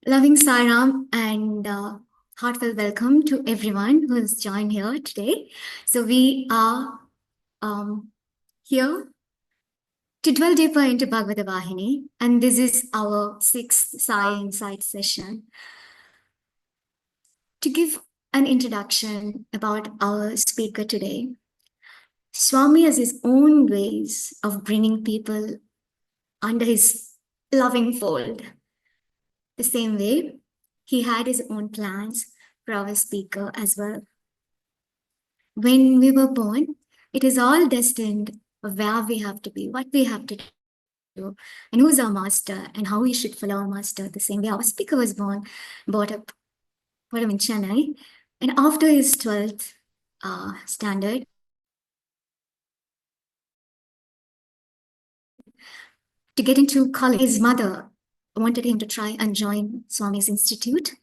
Loving Saram and heartfelt welcome to everyone who has joined here today. So we are here to dwell deeper into Bhagavatha Vahini, and this is our sixth Sai Insight session. To give an introduction about our speaker today, Swami has his own ways of bringing people under his loving fold. The same way, he had his own plans for our speaker as well. When we were born, it is all destined of where we have to be, what we have to do, and who's our master, and how we should follow our master. The same way our speaker was brought up in Chennai, and after his 12th standard, to get into college, his mother wanted him to try and join Swami's institute.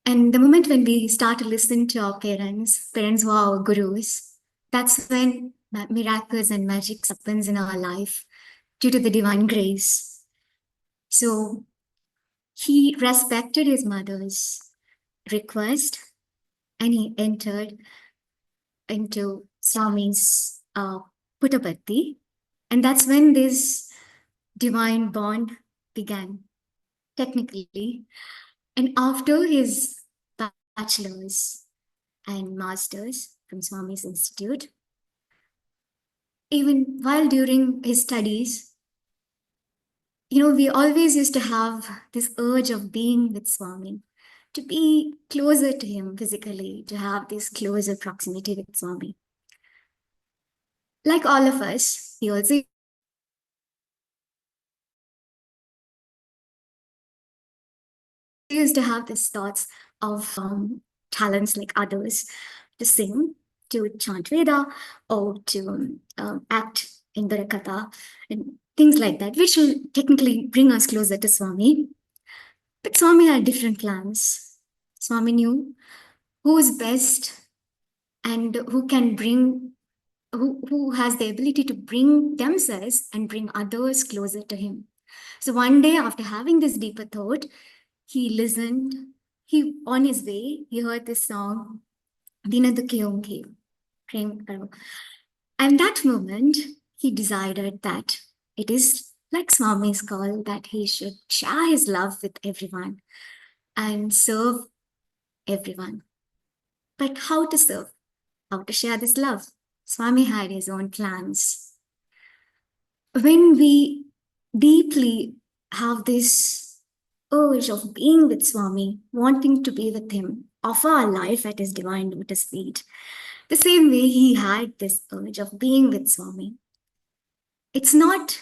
And the moment when we start to listen to our parents were our gurus, that's when miracles and magic happens in our life due to the divine grace. So he respected his mother's request and he entered into Swami's Putabhakti. And that's when this divine bond began, technically. And after his bachelor's and master's from Swami's Institute, even while during his studies, we always used to have this urge of being with Swami, to be closer to him physically, to have this closer proximity with Swami. Like all of us, he also used to have these thoughts of talents like others, to sing, to chant Veda, or to act in the Katha, and things like that, which will technically bring us closer to Swami. But Swami had different plans. Swami knew who is best and who has the ability to bring themselves and bring others closer to him. So one day, after having this deeper thought, he listened. On his way, he heard this song, Dina Dukhi Prem Anosh. And that moment, he decided that it is like Swami's call, that he should share his love with everyone and serve everyone. But how to serve? How to share this love? Swami had his own plans. When we deeply have this urge of being with Swami, wanting to be with him, offer our life at his divine lotus feet, the same way he had this urge of being with Swami. It's not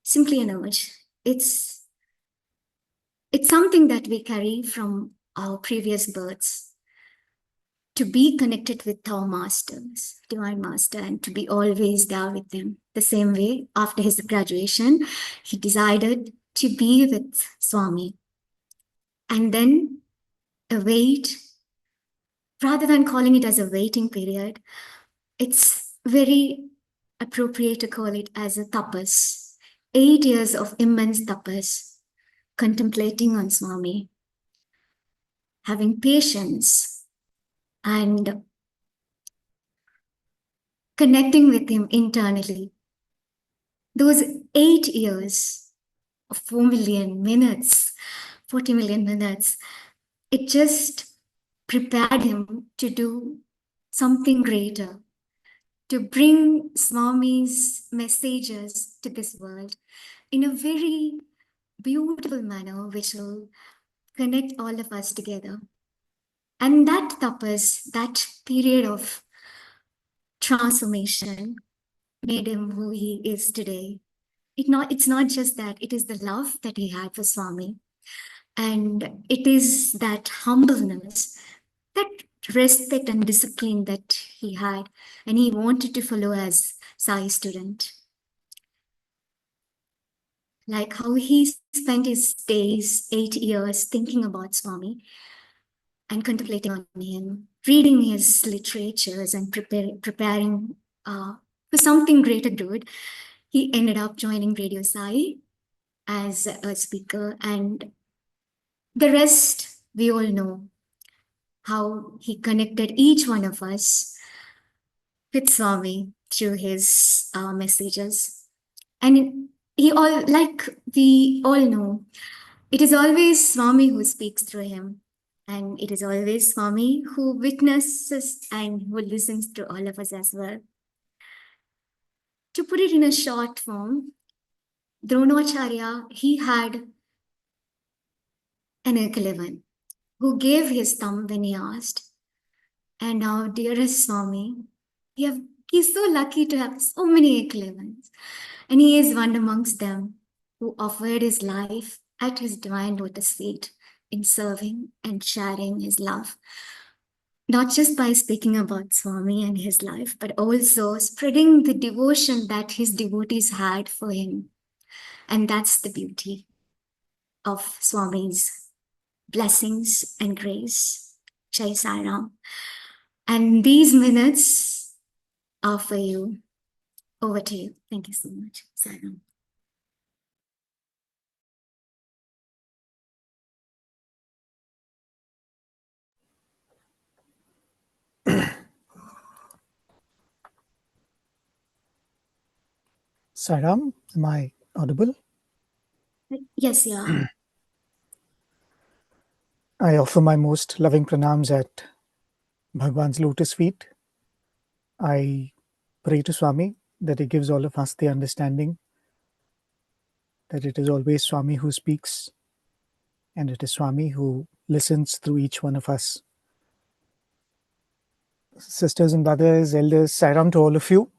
simply an urge. It's something that we carry from our previous births, to be connected with our masters, divine master, and to be always there with them. The same way, after his graduation, he decided to be with Swami. And then await, rather than calling it as a waiting period, it's very appropriate to call it as a tapas. 8 years of immense tapas, contemplating on Swami, having patience, and connecting with him internally. Those 8 years of 4 million minutes, 40 million minutes, it just prepared him to do something greater, to bring Swami's messages to this world in a very beautiful manner, which will connect all of us together. And that tapas, that period of transformation, made him who he is today. It's not just that, it is the love that he had for Swami. And it is that humbleness, that respect and discipline that he had, and he wanted to follow as Sai student. Like how he spent his days, 8 years, thinking about Swami and contemplating on him, reading his literatures and preparing for something greater good. He ended up joining Radio Sai as a speaker, and The rest we all know, how he connected each one of us with Swami through his messages. And he all, like we all know, it is always Swami who speaks through him. And it is always Swami who witnesses and who listens to all of us as well. To put it in a short form, Dronacharya, he had an Ekalavan who gave his thumb when he asked. And our dearest Swami, we have, he's so lucky to have so many Ekalavans. And he is one amongst them who offered his life at his divine lotus feet in serving and sharing his love. Not just by speaking about Swami and his life, but also spreading the devotion that his devotees had for him. And that's the beauty of Swami's blessings and grace. Jai Sai Ram. And these minutes are for you. Over to you. Thank you so much. Sai Ram. Sai Ram, am I audible? Yes, you are. I offer my most loving pranams at Bhagwan's lotus feet. I pray to Swami that he gives all of us the understanding that it is always Swami who speaks and it is Swami who listens through each one of us. Sisters and brothers, elders, Sai Ram to all of you.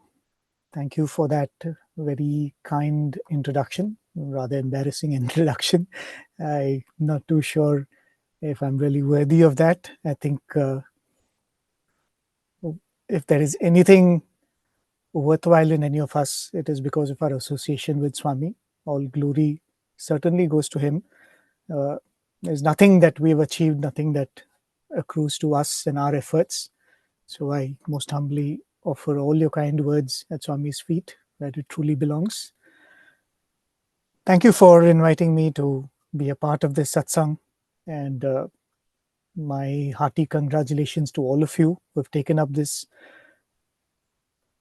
Thank you for that very kind introduction, rather embarrassing introduction. I'm not too sure if I'm really worthy of that. I think if there is anything worthwhile in any of us, it is because of our association with Swami. All glory certainly goes to him. There's nothing that we've achieved, nothing that accrues to us and our efforts. So I most humbly offer all your kind words at Swami's feet, where it truly belongs. Thank you for inviting me to be a part of this satsang, and my hearty congratulations to all of you who have taken up this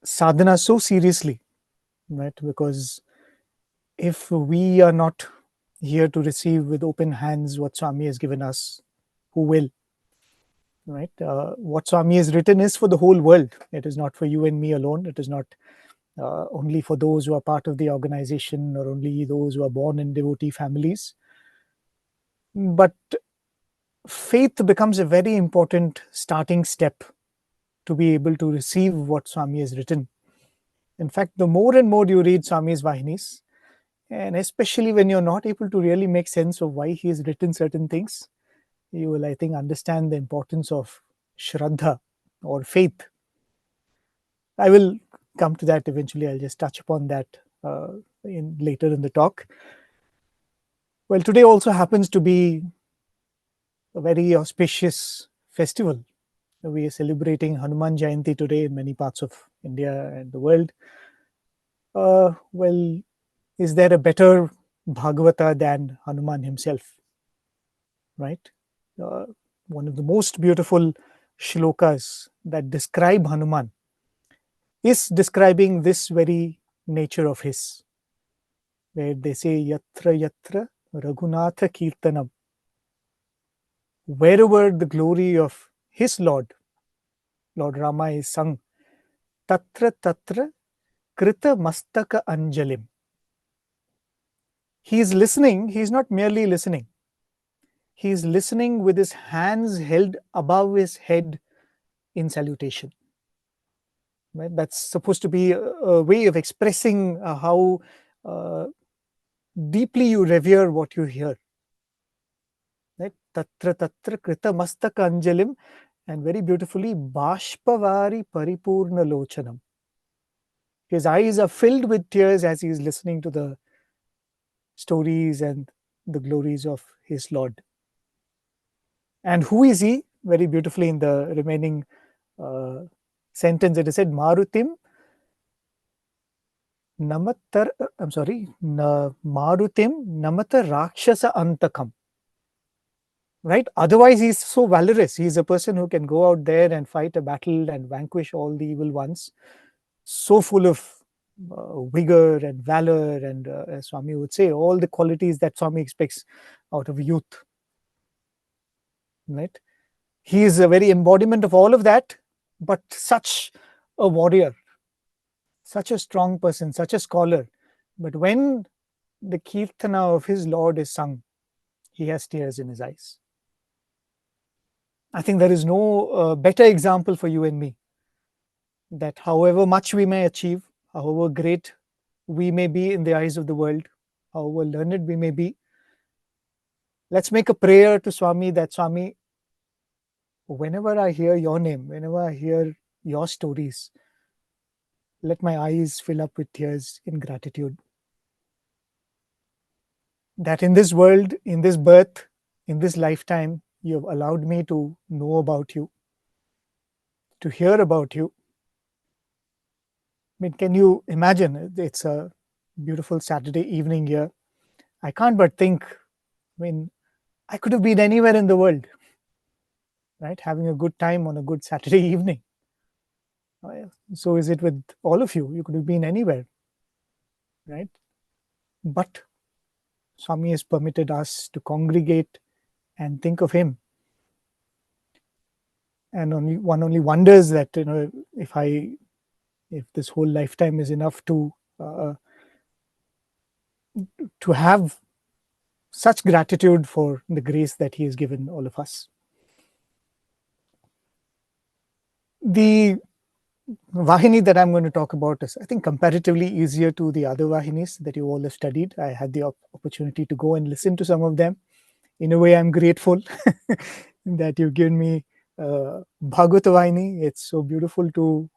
sadhana so seriously, right? Because if we are not here to receive with open hands what Swami has given us, who will? Right? What Swami has written is for the whole world. It is not for you and me alone. It is not only for those who are part of the organization or only those who are born in devotee families. But faith becomes a very important starting step to be able to receive what Swami has written. In fact, the more and more you read Swami's Vahinis, and especially when you're not able to really make sense of why he has written certain things, you will, I think, understand the importance of Shraddha or faith. I will come to that eventually. I'll just touch upon that later in the talk. Well, today also happens to be a very auspicious festival. We are celebrating Hanuman Jayanti today in many parts of India and the world. Well, is there a better Bhagavata than Hanuman himself? Right? One of the most beautiful shlokas that describe Hanuman is describing this very nature of his, where they say, Yatra Yatra Raghunatha Kirtanam. Wherever the glory of his Lord Rama is sung, Tatra Tatra Krita Mastaka Anjalim. He is listening, he is not merely listening. He is listening with his hands held above his head in salutation. Right? That's supposed to be a way of expressing how deeply you revere what you hear. Right? Tatra Tatra Krita Mastaka Anjalim, and very beautifully, Bashpavari Paripurna Lochanam. His eyes are filled with tears as he is listening to the stories and the glories of his Lord. And who is he? Very beautifully in the remaining sentence, it is said, Marutim Namatar, Marutim Namata Rakshasa Antakam. right? Otherwise, he's so valorous. He's a person who can go out there and fight a battle and vanquish all the evil ones. So full of vigor and valor, and as Swami would say, all the qualities that Swami expects out of youth, right? He is a very embodiment of all of that, but such a warrior, such a strong person, such a scholar. But when the Kirtana of his Lord is sung, he has tears in his eyes. I think there is no better example for you and me, that however much we may achieve, however great we may be in the eyes of the world, however learned we may be, let's make a prayer to Swami that, Swami, whenever I hear your name, whenever I hear your stories, let my eyes fill up with tears in gratitude. That in this world, in this birth, in this lifetime, you have allowed me to know about you, to hear about you. I mean, can you imagine? It's a beautiful Saturday evening here. I can't but think, I mean, I could have been anywhere in the world, right? Having a good time on a good Saturday evening. So is it with all of you? You could have been anywhere, right? But Swami has permitted us to congregate and think of him. And only wonders that, if this whole lifetime is enough to have such gratitude for the grace that he has given all of us. The Vahini that I'm going to talk about is, I think, comparatively easier to the other Vahinis that you all have studied. I had the opportunity to go and listen to some of them. In a way, I'm grateful that you've given me Bhagavatha Vahini. It's so beautiful to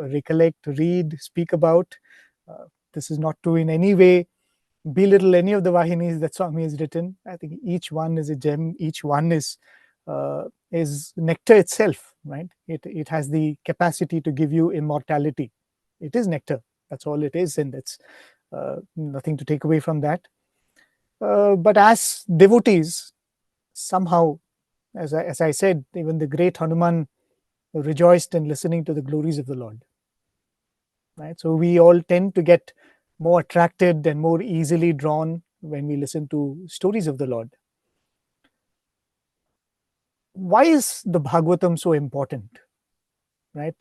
recollect, read, speak about. This is not to in any way belittle any of the Vahinis that Swami has written. I think each one is a gem. Each one is nectar itself, right? It has the capacity to give you immortality. It is nectar. That's all it is, and it's nothing to take away from that. But as devotees, somehow, as I said, even the great Hanuman rejoiced in listening to the glories of the Lord. Right? So we all tend to get more attracted and more easily drawn when we listen to stories of the Lord. Why is the Bhagavatam so important? Right?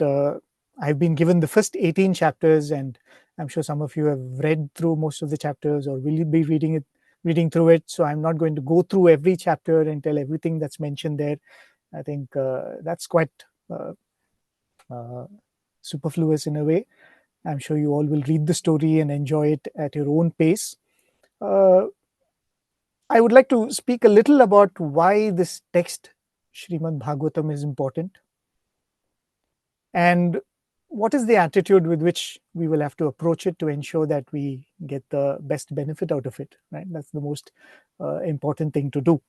I've been given the first 18 chapters, and I'm sure some of you have read through most of the chapters or will be reading through it. So I'm not going to go through every chapter and tell everything that's mentioned there. I think that's quite superfluous in a way. I'm sure you all will read the story and enjoy it at your own pace. I would like to speak a little about why this text, Srimad Bhagavatam, is important, and what is the attitude with which we will have to approach it to ensure that we get the best benefit out of it. Right? That's the most important thing to do.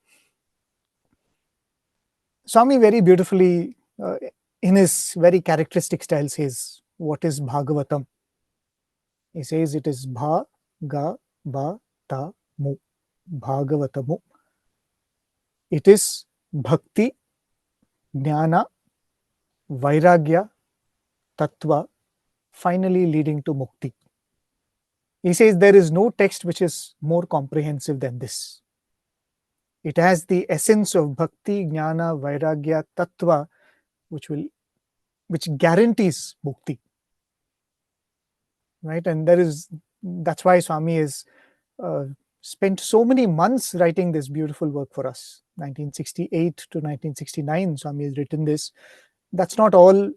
Swami very beautifully, in his very characteristic style, says, what is Bhagavatam? He says it is Bhagavatamu. Bhagavatamu. It is bhakti, jnana, vairagya, tattva, finally leading to mukti. He says there is no text which is more comprehensive than this. It has the essence of bhakti, jnana, vairagya, tattva, which guarantees mukti. Right? And that's why Swami has spent so many months writing this beautiful work for us. 1968 to 1969, Swami has written this. That's not all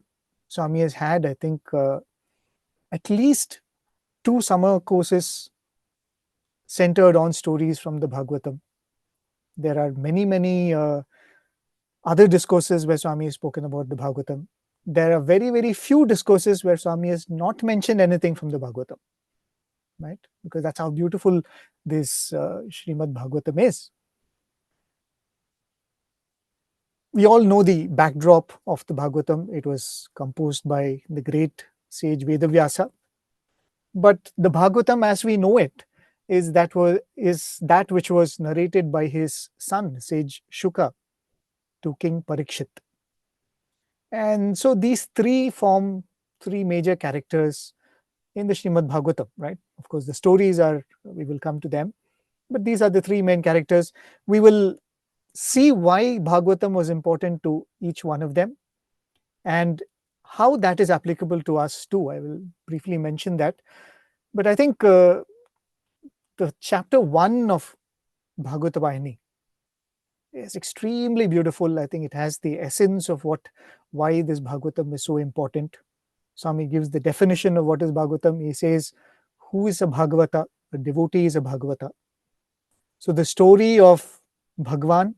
Swami has had. I think at least 2 summer courses centered on stories from the Bhagavatam. There are many other discourses where Swami has spoken about the Bhagavatam. There are very few discourses where Swami has not mentioned anything from the Bhagavatam. Right? Because that's how beautiful this Srimad Bhagavatam is. We all know the backdrop of the Bhagavatam. It was composed by the great sage Vedavyasa. But the Bhagavatam, as we know it, is that which was narrated by his son, sage Shuka. to King Parikshit. And so these three form three major characters in the Srimad Bhagavatam, right? Of course, the stories are, we will come to them, but these are the three main characters. We will see why Bhagavatam was important to each one of them and how that is applicable to us too. I will briefly mention that. But I think the chapter 1 of Bhagavath Vahini is extremely beautiful. I think it has the essence of why this Bhagavatam is so important. Swami gives the definition of what is Bhagavatam. He says, who is a Bhagavata? A devotee is a Bhagavata. So the story of Bhagawan,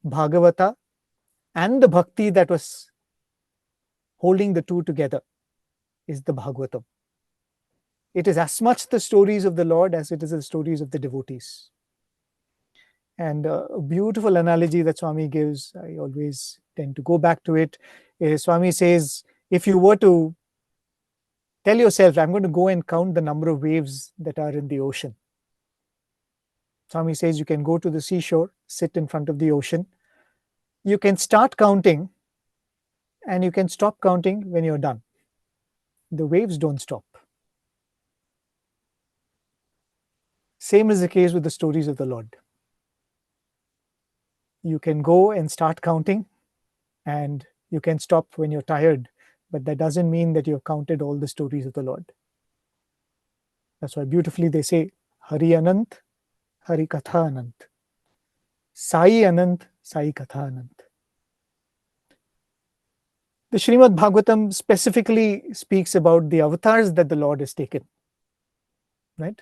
Bhagavata, and the bhakti that was holding the two together is the Bhagavatam. It is as much the stories of the Lord as it is the stories of the devotees. And a beautiful analogy that Swami gives, I always tend to go back to it, is Swami says, if you were to tell yourself, I'm going to go and count the number of waves that are in the ocean. Swami says you can go to the seashore, sit in front of the ocean. You can start counting and you can stop counting when you're done. The waves don't stop. Same is the case with the stories of the Lord. You can go and start counting and you can stop when you're tired, but that doesn't mean that you've counted all the stories of the Lord. That's why beautifully they say, Hari Anant, Hari Katha Anant. Sai Anant, Sai Katha Anant. The Srimad Bhagavatam specifically speaks about the avatars that the Lord has taken. Right?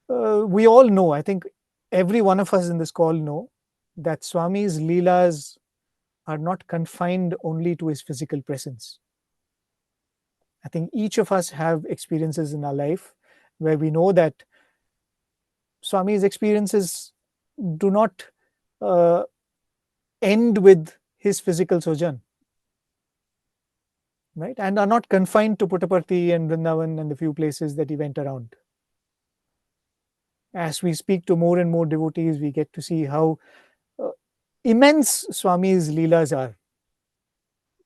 We all know, I think every one of us in this call know, that Swami's leelas are not confined only to his physical presence. I think each of us have experiences in our life where we know that Swami's experiences do not end with his physical sojourn, right? And are not confined to Puttaparthi and Vrindavan and the few places that he went around. As we speak to more and more devotees, we get to see how immense Swami's leelas are,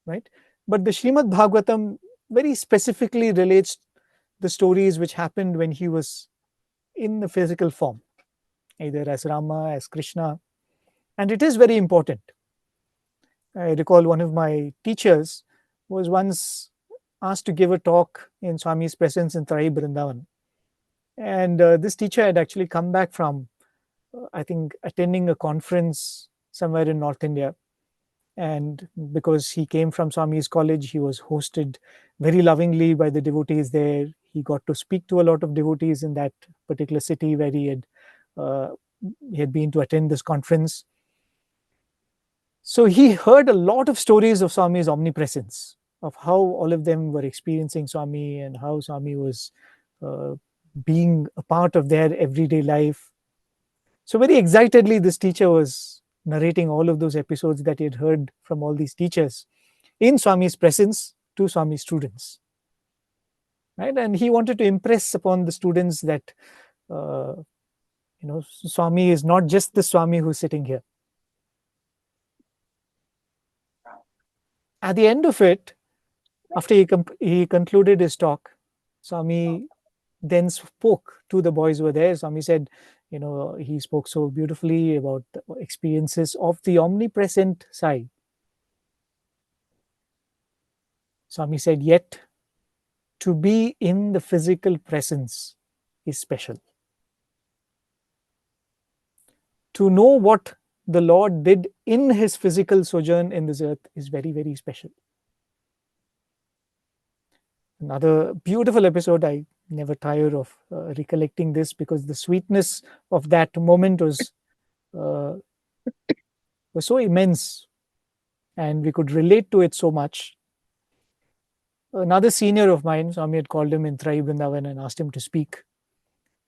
right? But the Srimad Bhagavatam very specifically relates the stories which happened when he was in the physical form, either as Rama, as Krishna. And it is very important. I recall one of my teachers was once asked to give a talk in Swami's presence in Trai Vrindavan. And this teacher had actually come back from, I think, attending a conference somewhere in North India. And because he came from Swami's college, he was hosted very lovingly by the devotees there. He got to speak to a lot of devotees in that particular city where he had been to attend this conference. So he heard a lot of stories of Swami's omnipresence, of how all of them were experiencing Swami and how Swami was being a part of their everyday life. So very excitedly, this teacher was narrating all of those episodes that he had heard from all these teachers in Swami's presence to Swami's students. Right? And he wanted to impress upon the students that, Swami is not just the Swami who's sitting here. At the end of it, after he concluded his talk, Swami then spoke to the boys who were there. Swami said, he spoke so beautifully about the experiences of the omnipresent Sai. Swami said, yet to be in the physical presence is special. To know what the Lord did in his physical sojourn in this earth is very, very special. Another beautiful episode. I never tire of recollecting this because the sweetness of that moment was so immense and we could relate to it so much. Another senior of mine, Swami had called him in Trai Vrindavan and asked him to speak.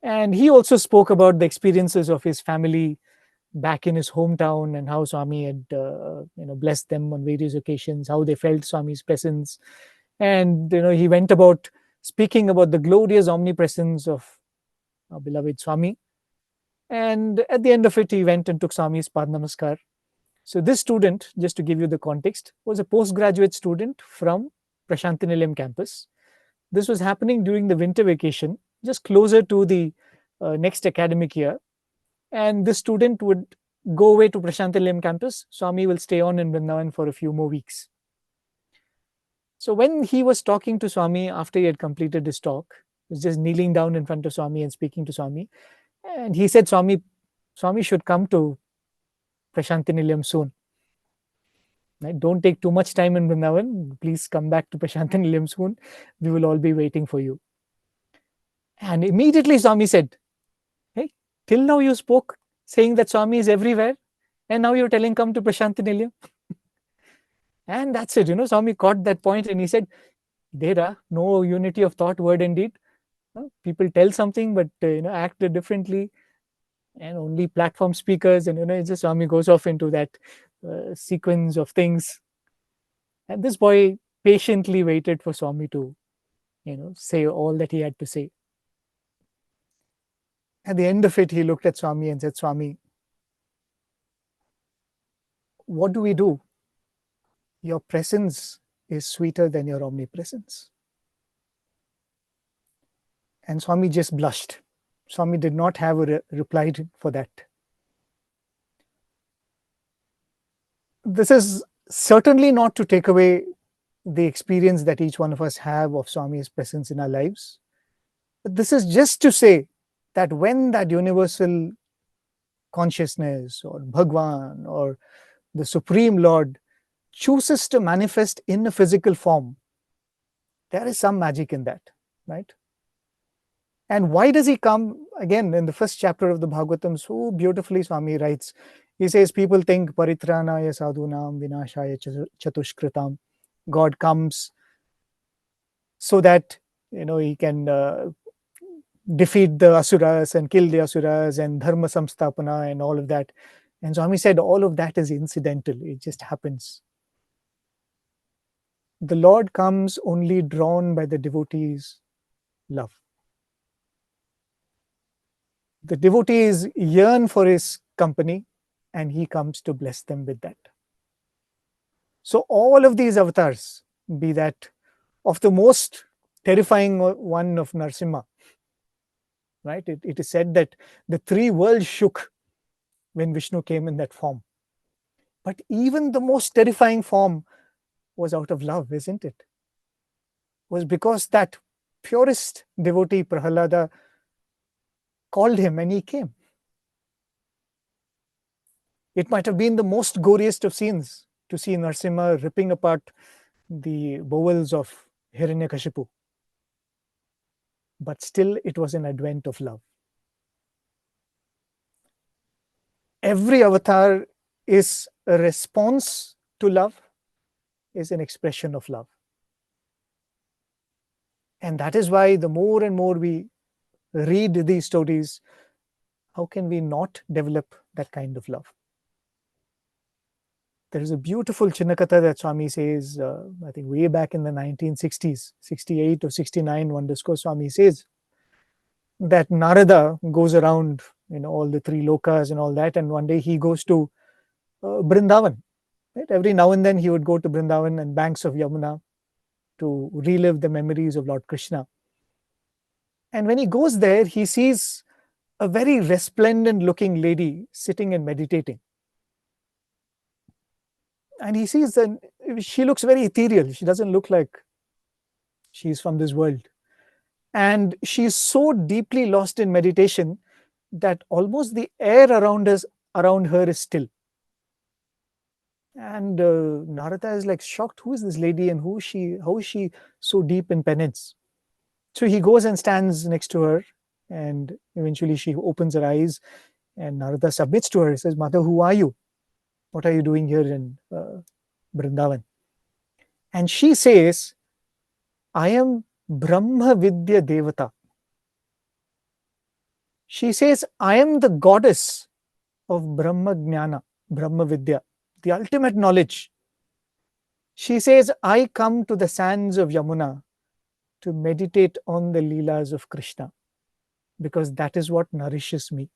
And he also spoke about the experiences of his family back in his hometown and how Swami had blessed them on various occasions, how they felt Swami's presence. And he went about speaking about the glorious omnipresence of our beloved Swami. And at the end of it, he went and took Swami's Pad Namaskar. So this student, just to give you the context, was a postgraduate student from Prashantinilayam campus. This was happening during the winter vacation, just closer to the next academic year. And this student would go away to Prashantinilayam campus. Swami will stay on in Vrindavan for a few more weeks. So when he was talking to Swami after he had completed his talk, he was just kneeling down in front of Swami and speaking to Swami. And he said, Swami should come to Prashantinilayam soon. Right? Don't take too much time in Vrindavan. Please come back to Prashantinilayam soon. We will all be waiting for you. And immediately Swami said, hey, till now you spoke saying that Swami is everywhere. And now you're telling come to Prashantinilayam. And that's it. Swami caught that point and he said, there are no unity of thought, word and deed. People tell something, but act differently. And only platform speakers, and it's just Swami goes off into that sequence of things. And this boy patiently waited for Swami to, say all that he had to say. At the end of it, he looked at Swami and said, Swami, what do we do? Your presence is sweeter than your omnipresence. And Swami just blushed. Swami did not have a reply for that. This is certainly not to take away the experience that each one of us have of Swami's presence in our lives. But this is just to say that when that universal consciousness or Bhagawan or the Supreme Lord chooses to manifest in a physical form, there is some magic in that, right? And why does he come? Again, in the first chapter of the Bhagavatam, so beautifully Swami writes, he says, people think paritranaya sadhunam vinashaya chatushkritam. God comes so that, he can defeat the asuras and kill the asuras and dharma samstapana and all of that. And Swami said, all of that is incidental. It just happens. The Lord comes only drawn by the devotees' love. The devotees yearn for his company, and he comes to bless them with that. So all of these avatars, be that of the most terrifying one of Narsimha, right? It is said that the three worlds shook when Vishnu came in that form. But even the most terrifying form was out of love, isn't it? Was because that purest devotee, Prahalada, called him and he came. It might have been the most goriest of scenes to see Narsimha ripping apart the bowels of Hiranyakashipu. But still, it was an advent of love. Every avatar is a response to love, is an expression of love. And that is why the more and more we read these stories, how can we not develop that kind of love? There is a beautiful Chinnakatha that Swami says, I think way back in the 1960s, 68 or 69, one discourse Swami says that Narada goes around, all the three lokas and all that, and one day he goes to Brindavan. Right? Every now and then he would go to Brindavan and banks of Yamuna to relive the memories of Lord Krishna. And when he goes there, he sees a very resplendent looking lady sitting and meditating. And he sees that she looks very ethereal. She doesn't look like she's from this world. And she's so deeply lost in meditation that almost the air around her is still. And Narada is like shocked. Who is this lady and how is she so deep in penance? So he goes and stands next to her, and eventually she opens her eyes and Narada submits to her. He says, Mother, who are you? What are you doing here in Vrindavan? And she says, I am Brahma Vidya Devata. She says, I am the goddess of Brahma Jnana, Brahma Vidya, the ultimate knowledge. She says, I come to the sands of Yamuna to meditate on the leelas of Krishna, because that is what nourishes me.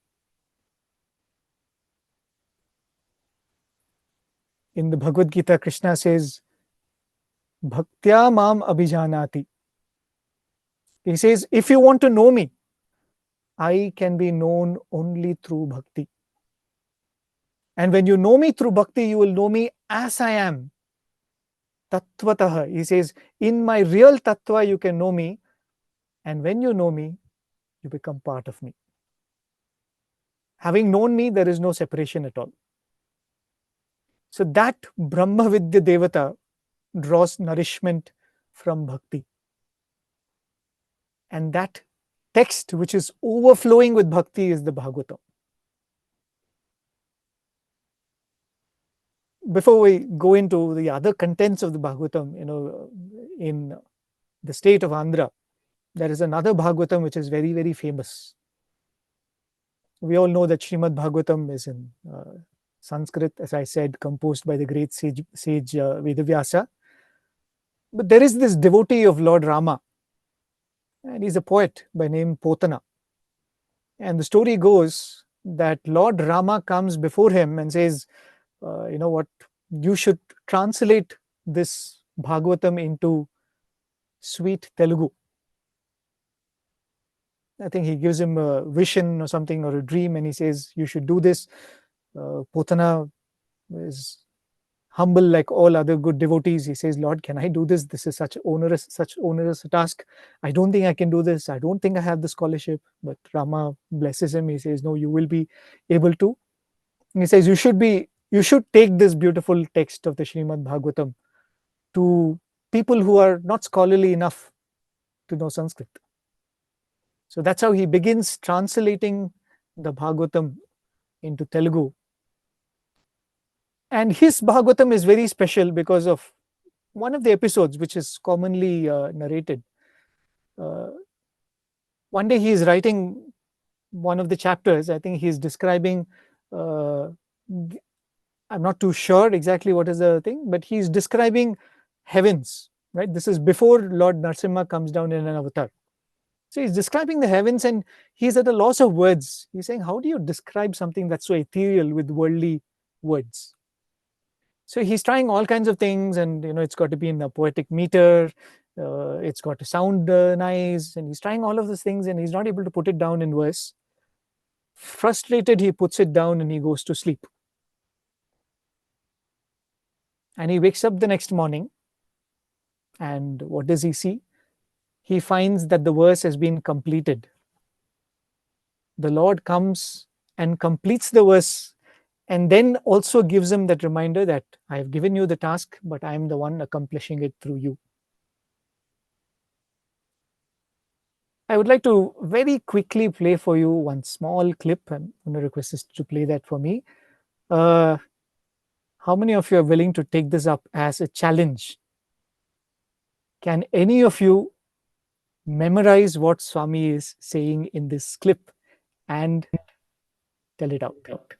In the Bhagavad Gita, Krishna says, Bhaktya mam abhijanati. He says, if you want to know me, I can be known only through bhakti. And when you know me through bhakti, you will know me as I am. Tattvataha. He says, in my real tattva, you can know me. And when you know me, you become part of me. Having known me, there is no separation at all. So that Brahma Vidya Devata draws nourishment from bhakti. And that text which is overflowing with bhakti is the Bhagavatam. Before we go into the other contents of the Bhagavatam, in the state of Andhra, there is another Bhagavatam which is very, very famous. We all know that Srimad Bhagavatam is in Sanskrit, as I said, composed by the great sage Vedavyasa. But there is this devotee of Lord Rama, and he's a poet by name Potana. And the story goes that Lord Rama comes before him and says, you know what, you should translate this Bhagavatam into sweet Telugu. I think he gives him a vision or something, or a dream, and he says, you should do this. Potana is humble like all other good devotees. He says, Lord, can I do this? This is such onerous a task. I don't think I can do this. I don't think I have the scholarship. But Rama blesses him. He says, no, you will be able to. And he says, you should take this beautiful text of the Srimad Bhagavatam to people who are not scholarly enough to know Sanskrit. So that's how he begins translating the Bhagavatam into Telugu. And his Bhagavatam is very special because of one of the episodes which is commonly narrated. One day he is writing one of the chapters. I think he's describing, I'm not too sure exactly what is the thing, but he's describing heavens, right? This is before Lord Narasimha comes down in an avatar. So he's describing the heavens and he's at a loss of words. He's saying, how do you describe something that's so ethereal with worldly words? So he's trying all kinds of things, and it's got to be in a poetic meter. It's got to sound nice, and he's trying all of those things, and he's not able to put it down in verse. Frustrated, he puts it down and he goes to sleep. And he wakes up the next morning, and what does he see? He finds that the verse has been completed. The Lord comes and completes the verse, and then also gives him that reminder that I have given you the task, but I am the one accomplishing it through you. I would like to very quickly play for you one small clip. I'm going to request us to play that for me. How many of you are willing to take this up as a challenge? Can any of you memorize what Swami is saying in this clip and tell it out?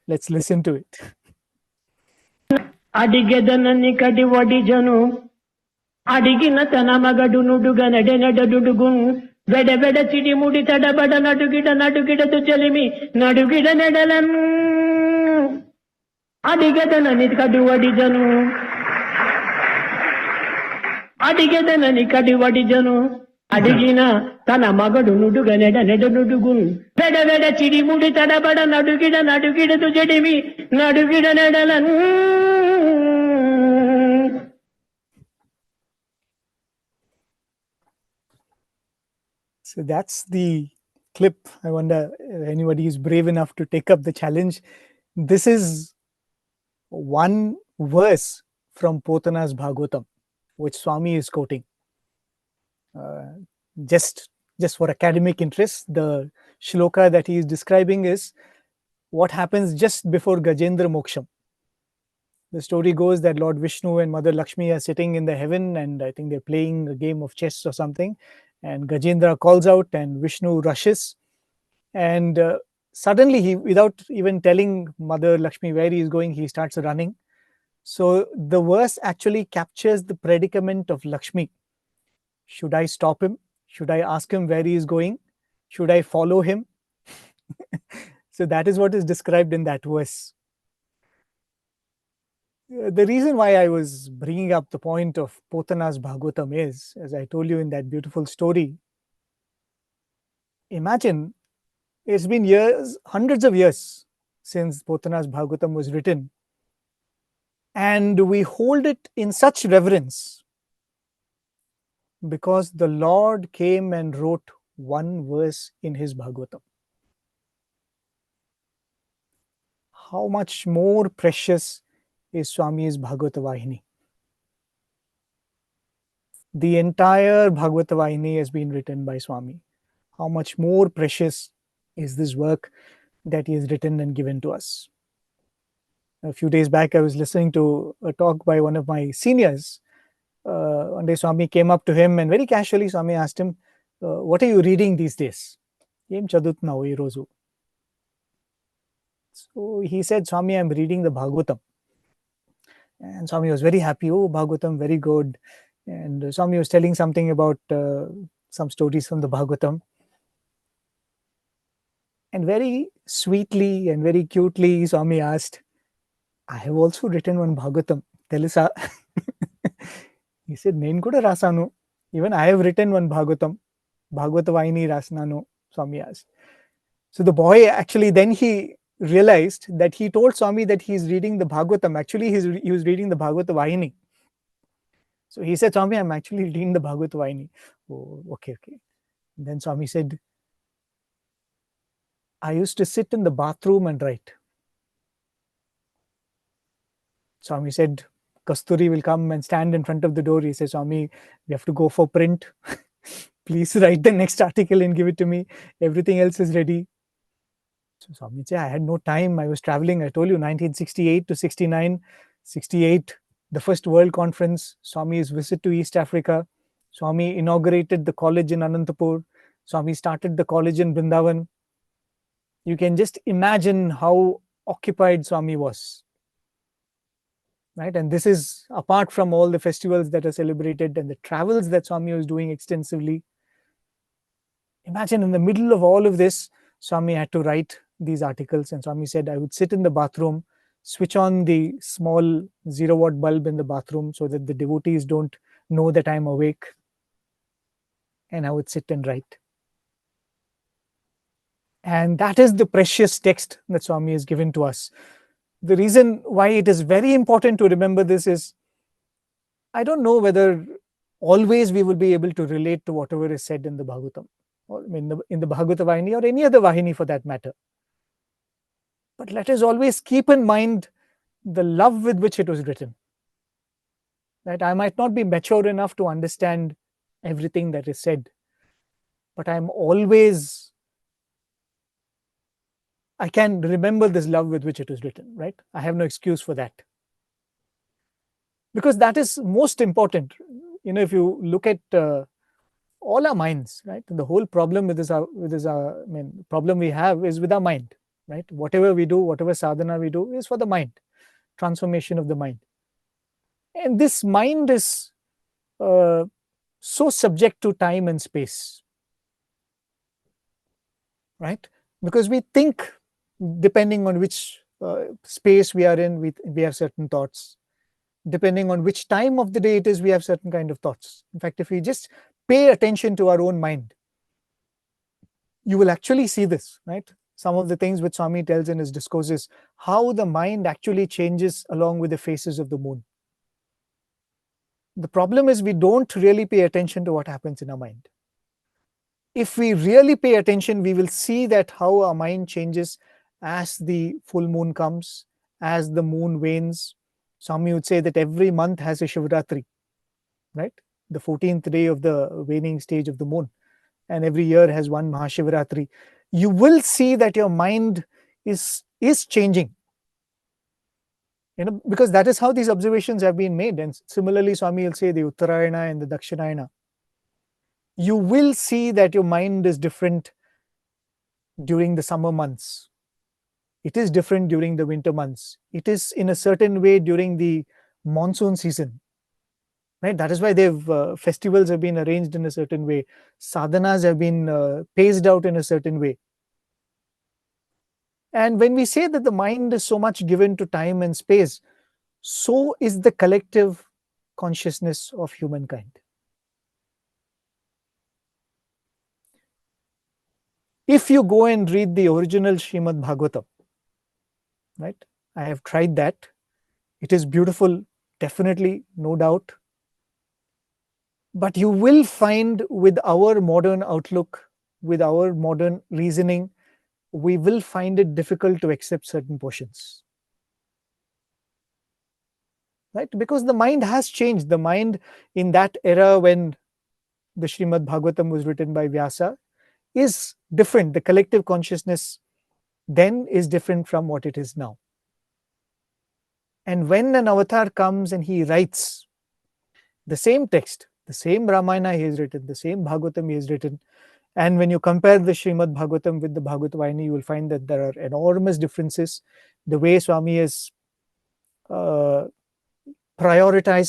Let's listen to it. అడిగెదనని వడిజను అడిగిన తన మగడు నుడుగ నడెనడుడుగున్ వెడబెడ చిడిముడి తడబడ నడుగిడదు చెలిమి నడుగిడ నెడలన్ అడిగెదనని వడిజను అడిగెదనని వడిజను అడిగిన తన మగడు నుడుగ నెడనుడుగున్ వెడబెడ చిడిముడి తడబడ నడుగిడదు చెడిమి నడుగిడ నెడలన్. So that's the clip. I wonder if anybody is brave enough to take up the challenge. This is one verse from Potana's Bhagavatam, which Swami is quoting. Just for academic interest, the shloka that he is describing is what happens just before Gajendra Moksham. The story goes that Lord Vishnu and Mother Lakshmi are sitting in the heaven, and I think they're playing a game of chess or something. And Gajendra calls out, and Vishnu rushes. And suddenly, he, without even telling Mother Lakshmi where he is going, he starts running. So the verse actually captures the predicament of Lakshmi. Should I stop him? Should I ask him where he is going? Should I follow him? So that is what is described in that verse. The reason why I was bringing up the point of Potana's Bhagavatam is, as I told you in that beautiful story, imagine it's been years, hundreds of years since Potana's Bhagavatam was written, and we hold it in such reverence because the Lord came and wrote one verse in his Bhagavatam. How much more precious is Swami's Bhagavatha Vahini? The entire Bhagavatha Vahini has been written by Swami. How much more precious is this work that he has written and given to us? A few days back, I was listening to a talk by one of my seniors. One day, Swami came up to him and very casually, Swami asked him, what are you reading these days? Em chadutnavu ee roju. So he said, Swami, I'm reading the Bhagavatam. And Swami was very happy. Oh, Bhagavatam, very good. And Swami was telling something about some stories from the Bhagavatam. And very sweetly and very cutely, Swami asked, I have also written one Bhagavatam. Telusa? He said, Nen kuda rasanu. Even I have written one Bhagavatam. Bhagavata Vahini rasnanu, Swami asked. So the boy actually, then he realized that he told Swami that he's reading the Bhagavatam. Actually, he was reading the Bhagavata Vahini. So he said, Swami, I'm actually reading the Bhagavata Vahini. Oh, okay. And then Swami said, I used to sit in the bathroom and write. Swami said, Kasturi will come and stand in front of the door. He says, Swami, we have to go for print. Please write the next article and give it to me. Everything else is ready. So Swami said, I had no time. I was traveling. I told you, 1968 to 69. 68, the first World Conference. Swami's visit to East Africa. Swami inaugurated the college in Anantapur. Swami started the college in Vrindavan. You can just imagine how occupied Swami was. Right? And this is apart from all the festivals that are celebrated and the travels that Swami was doing extensively. Imagine in the middle of all of this, Swami had to write these articles. And Swami said, I would sit in the bathroom, switch on the small 0-watt bulb in the bathroom so that the devotees don't know that I'm awake. And I would sit and write. And that is the precious text that Swami has given to us. The reason why it is very important to remember this is, I don't know whether always we will be able to relate to whatever is said in the Bhagavatam, or in the Bhagavata Vahini, or any other Vahini for that matter. But let us always keep in mind the love with which it was written. That I might not be mature enough to understand everything that is said, but I can remember this love with which it was written, right? I have no excuse for that. Because that is most important. If you look at all our minds, right? The whole problem with this problem we have is with our mind, right? Whatever we do, whatever sadhana we do is for the mind, transformation of the mind. And this mind is so subject to time and space, right? Because we think, depending on which space we are in, we have certain thoughts. Depending on which time of the day it is, we have certain kind of thoughts. In fact, if we just pay attention to our own mind, you will actually see this, right? Some of the things which Swami tells in his discourses, how the mind actually changes along with the phases of the moon. The problem is we don't really pay attention to what happens in our mind. If we really pay attention, we will see that how our mind changes as the full moon comes, as the moon wanes. Swami would say that every month has a Shivratri, right? The 14th day of the waning stage of the moon. And every year has one Mahashivratri. You will see that your mind is changing. Because that is how these observations have been made. And similarly, Swami will say the Uttarayana and the Dakshinayana. You will see that your mind is different during the summer months. It is different during the winter months. It is in a certain way during the monsoon season. Right? That is why festivals have been arranged in a certain way. Sadhanas have been paced out in a certain way. And when we say that the mind is so much given to time and space, so is the collective consciousness of humankind. If you go and read the original Srimad Bhagavatam, right? I have tried that. It is beautiful, definitely, no doubt. But you will find with our modern outlook, with our modern reasoning, we will find it difficult to accept certain portions. Right? Because the mind has changed. The mind in that era when the Srimad Bhagavatam was written by Vyasa is different. The collective consciousness then is different from what it is now. And when an avatar comes and he writes the same text, the same Ramayana he has written, the same Bhagavatam he has written, and when you compare the Srimad Bhagavatam with the Bhagavath Vahini, you will find that there are enormous differences. The way Swami has prioritized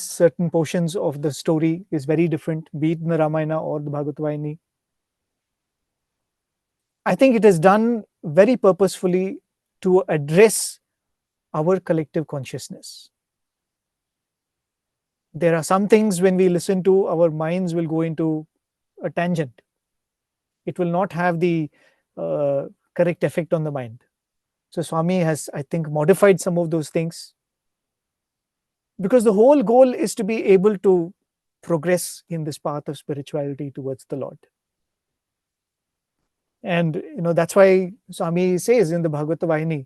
certain portions of the story is very different, be it in the Ramayana or the Bhagavath Vahini. I think it is done very purposefully to address our collective consciousness. There are some things when we listen to, our minds will go into a tangent. It will not have the correct effect on the mind. So Swami has, I think, modified some of those things, because the whole goal is to be able to progress in this path of spirituality towards the Lord. And that's why Swami says in the Bhagavath Vahini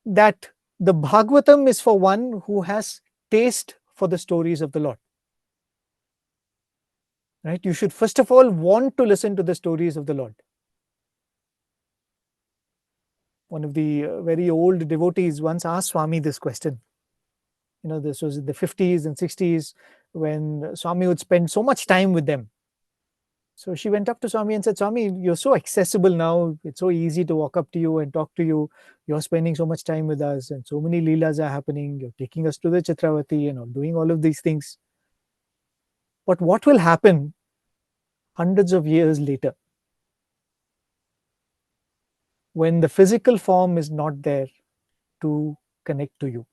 that the Bhagavatam is for one who has taste for the stories of the Lord. Right? You should first of all want to listen to the stories of the Lord. One of the very old devotees once asked Swami this question. This was in the 50s and 60s when Swami would spend so much time with them. So she went up to Swami and said, Swami, you're so accessible now. It's so easy to walk up to you and talk to you. You're spending so much time with us and so many leelas are happening. You're taking us to the Chitravati and doing all of these things. But what will happen hundreds of years later when the physical form is not there to connect to you?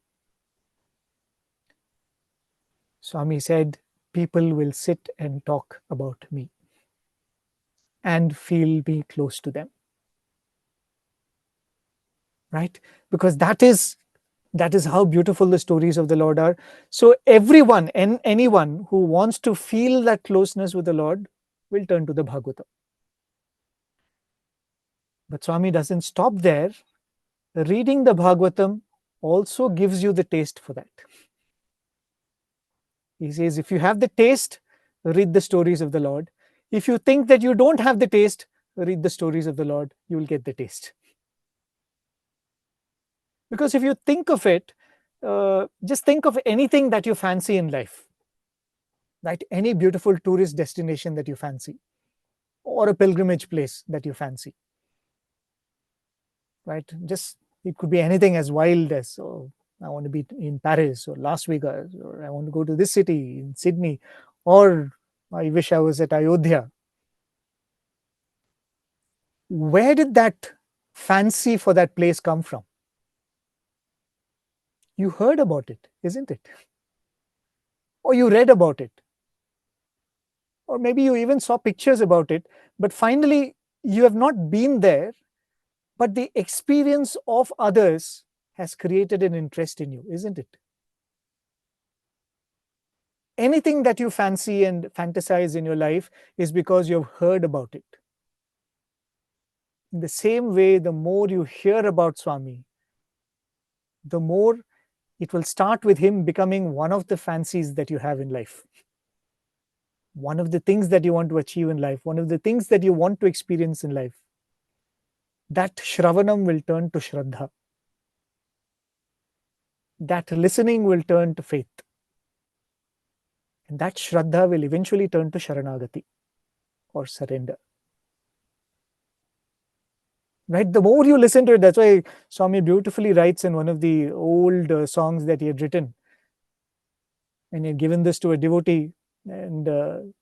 Swami said, people will sit and talk about me and feel me close to them. Right? Because that is how beautiful the stories of the Lord are. So everyone and anyone who wants to feel that closeness with the Lord will turn to the Bhagavatam. But Swami doesn't stop there. Reading the Bhagavatam also gives you the taste for that. He says, if you have the taste, read the stories of the Lord. If you think that you don't have the taste, read the stories of the Lord, you will get the taste. Because if you think of it, just think of anything that you fancy in life, right? Any beautiful tourist destination that you fancy, or a pilgrimage place that you fancy, right? Just, it could be anything as wild as, oh, I want to be in Paris or Las Vegas, or I want to go to this city in Sydney, or I wish I was at Ayodhya. Where did that fancy for that place come from? You heard about it, isn't it? Or you read about it. Or maybe you even saw pictures about it, but finally you have not been there, but the experience of others has created an interest in you, isn't it? Anything that you fancy and fantasize in your life is because you've heard about it. In the same way, the more you hear about Swami, the more it will start with him becoming one of the fancies that you have in life. One of the things that you want to achieve in life, one of the things that you want to experience in life. That Shravanam will turn to Shraddha. That listening will turn to faith. And that Shraddha will eventually turn to Sharanagati, or surrender. Right? The more you listen to it, that's why Swami beautifully writes in one of the old songs that he had written. And he had given this to a devotee. And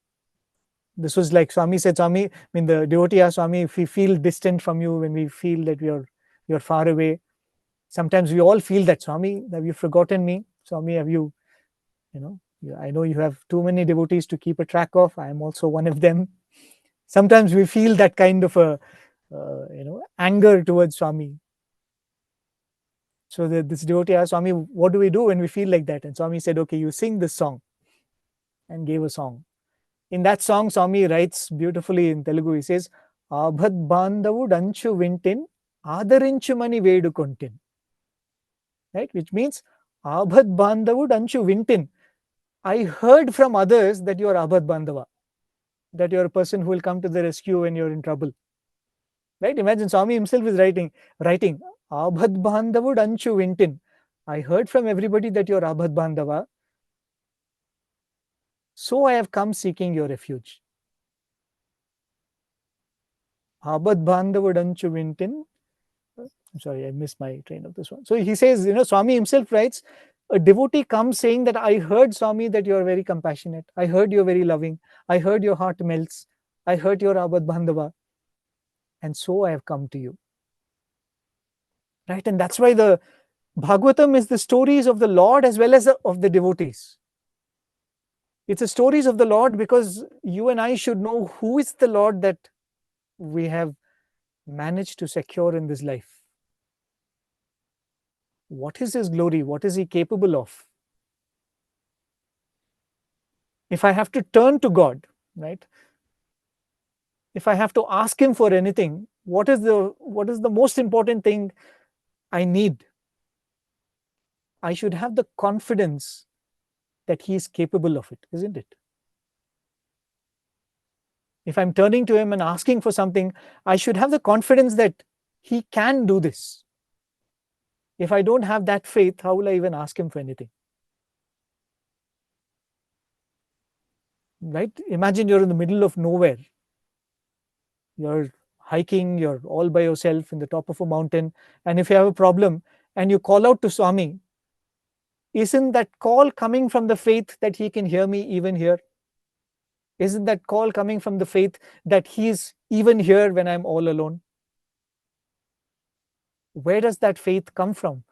this was like Swami said, Swami, the devotee asked Swami, if we feel distant from you, when we feel that you're far away, Sometimes we all feel that, Swami, have you forgotten me? Swami, have you, I know you have too many devotees to keep a track of. I am also one of them. Sometimes we feel that kind of a, anger towards Swami. So this devotee asked Swami, what do we do when we feel like that? And Swami said, okay, you sing this song, and gave a song. In that song, Swami writes beautifully in Telugu. He says, Abhad Bandhavu Danchu Vintin, Adarinchu Mani Vedu Kontin. Right? Which means, Abhad Bandhavu Danchu Vintin. I heard from others that you are Abhad Bandhava, that you are a person who will come to the rescue when you're in trouble. Right? Imagine Swami himself is writing, Abhad Bandhavu Danchu Vintin. I heard from everybody that you are Abhad Bandhava. So I have come seeking your refuge. Abhad Bandhavu Danchu Vintin. I'm sorry, I missed my train of this one. So he says, Swami himself writes, a devotee comes saying that I heard, Swami, that you are very compassionate. I heard you're very loving. I heard your heart melts. I heard your Abhad Bandhava. And so I have come to you. Right? And that's why the Bhagavatam is the stories of the Lord as well as of the devotees. It's the stories of the Lord because you and I should know who is the Lord that we have managed to secure in this life. What is his glory? What is he capable of? If I have to turn to God, right? If I have to ask him for anything, what is the most important thing I need? I should have the confidence that he is capable of it, isn't it? If I'm turning to him and asking for something, I should have the confidence that he can do this. If I don't have that faith, how will I even ask him for anything? Right? Imagine you're in the middle of nowhere. You're hiking, you're all by yourself in the top of a mountain, and if you have a problem and you call out to Swami, isn't that call coming from the faith that he can hear me even here? Isn't that call coming from the faith that he's even here when I'm all alone? Where does that faith come from?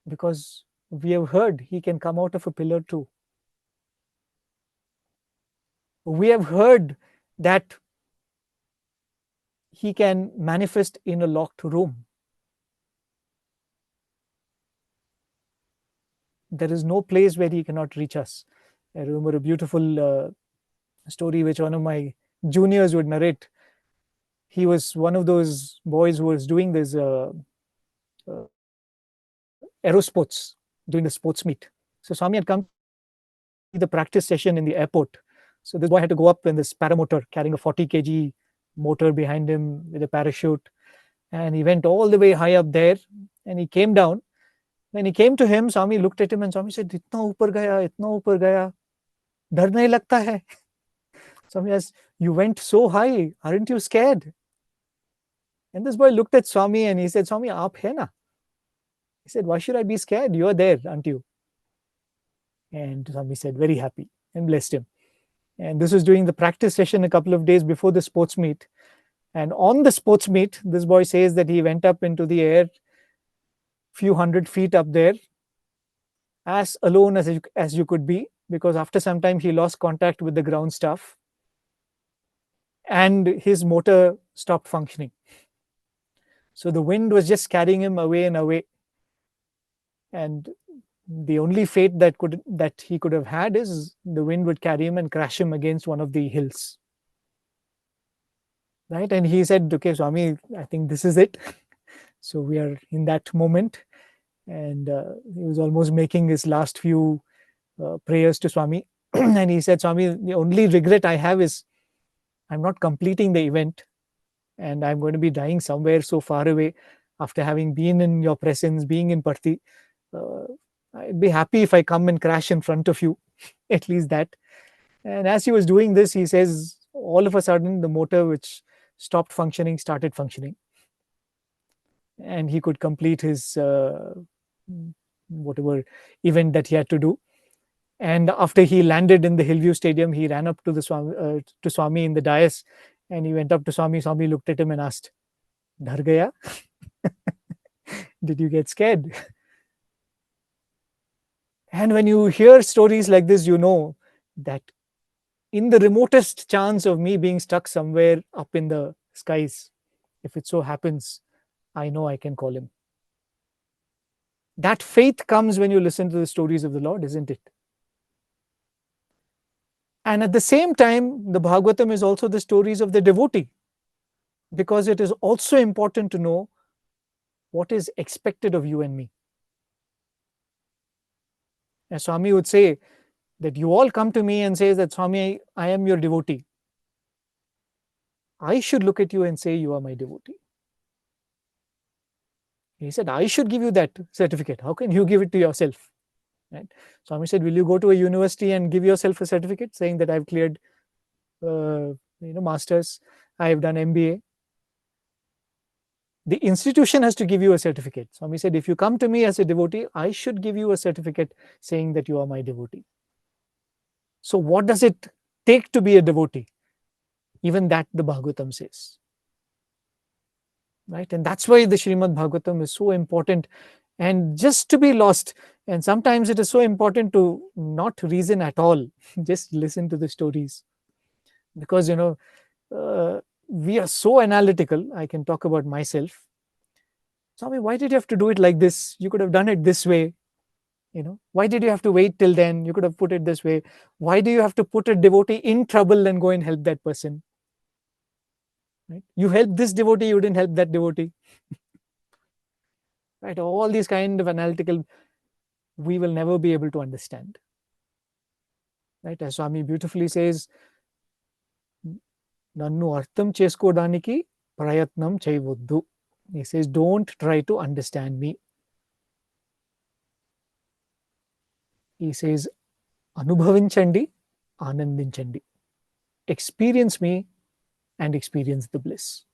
Because we have heard he can come out of a pillar too. We have heard that he can manifest in a locked room. There is no place where he cannot reach us. I remember a beautiful story which one of my juniors would narrate. He was one of those boys who was doing this aerosports, doing the sports meet. So Swami had come to the practice session in the airport. So this boy had to go up in this paramotor carrying a 40 kg motor behind him with a parachute. And he went all the way high up there and he came down. When he came to him, Swami looked at him and Swami said, itna upar gaya, dar nahi lagta hai. Swami asked, you went so high, aren't you scared? And this boy looked at Swami and he said, Swami, aap hai na? He said, why should I be scared? You are there, aren't you? And Swami said, very happy, and blessed him. And this was during the practice session a couple of days before the sports meet. And on the sports meet, this boy says that he went up into the air, few hundred feet up there, as alone as you could be, because after some time he lost contact with the ground staff and his motor stopped functioning. So the wind was just carrying him away and away. And the only fate that he could have had is the wind would carry him and crash him against one of the hills. Right? And he said, okay, Swami, I think this is it. So we are in that moment. And he was almost making his last few prayers to Swami. And he said, Swami, the only regret I have is I'm not completing the event. And I'm going to be dying somewhere so far away after having been in your presence, being in Parthi. I'd be happy if I come and crash in front of you, at least that. And as he was doing this, he says, all of a sudden, the motor which stopped functioning started functioning. And he could complete his whatever event that he had to do. And after he landed in the Hillview Stadium, he ran up to the Swami in the dais, and he went up to Swami. Swami looked at him and asked, "Dhar gaya?" Did you get scared? And when you hear stories like this, you know that in the remotest chance of me being stuck somewhere up in the skies, if it so happens, I know I can call him. That faith comes when you listen to the stories of the Lord, isn't it? And at the same time, the Bhagavatam is also the stories of the devotee, because it is also important to know what is expected of you and me. As Swami would say, that you all come to me and say that, Swami, I am your devotee. I should look at you and say, you are my devotee. He said, I should give you that certificate. How can you give it to yourself? Right? Swami said, will you go to a university and give yourself a certificate saying that I've cleared masters, I've done MBA? The institution has to give you a certificate. Swami said, if you come to me as a devotee, I should give you a certificate saying that you are my devotee. So what does it take to be a devotee? Even that the Bhagavatam says. Right? And that's why the Srimad Bhagavatam is so important. And just to be lost, and sometimes it is so important to not reason at all, just listen to the stories. Because, we are so analytical. I can talk about myself. Swami, why did you have to do it like this? You could have done it this way. Why did you have to wait till then? You could have put it this way. Why do you have to put a devotee in trouble and go and help that person? Right? You helped this devotee, you didn't help that devotee. Right? All these kind of analytical, we will never be able to understand. Right? As Swami beautifully says, Nannu artham cheskodaniki prayatnam chaivoddu. He says, don't try to understand me. He says, Anubhavinchandi, Anandinchandi. Experience me and experience the bliss.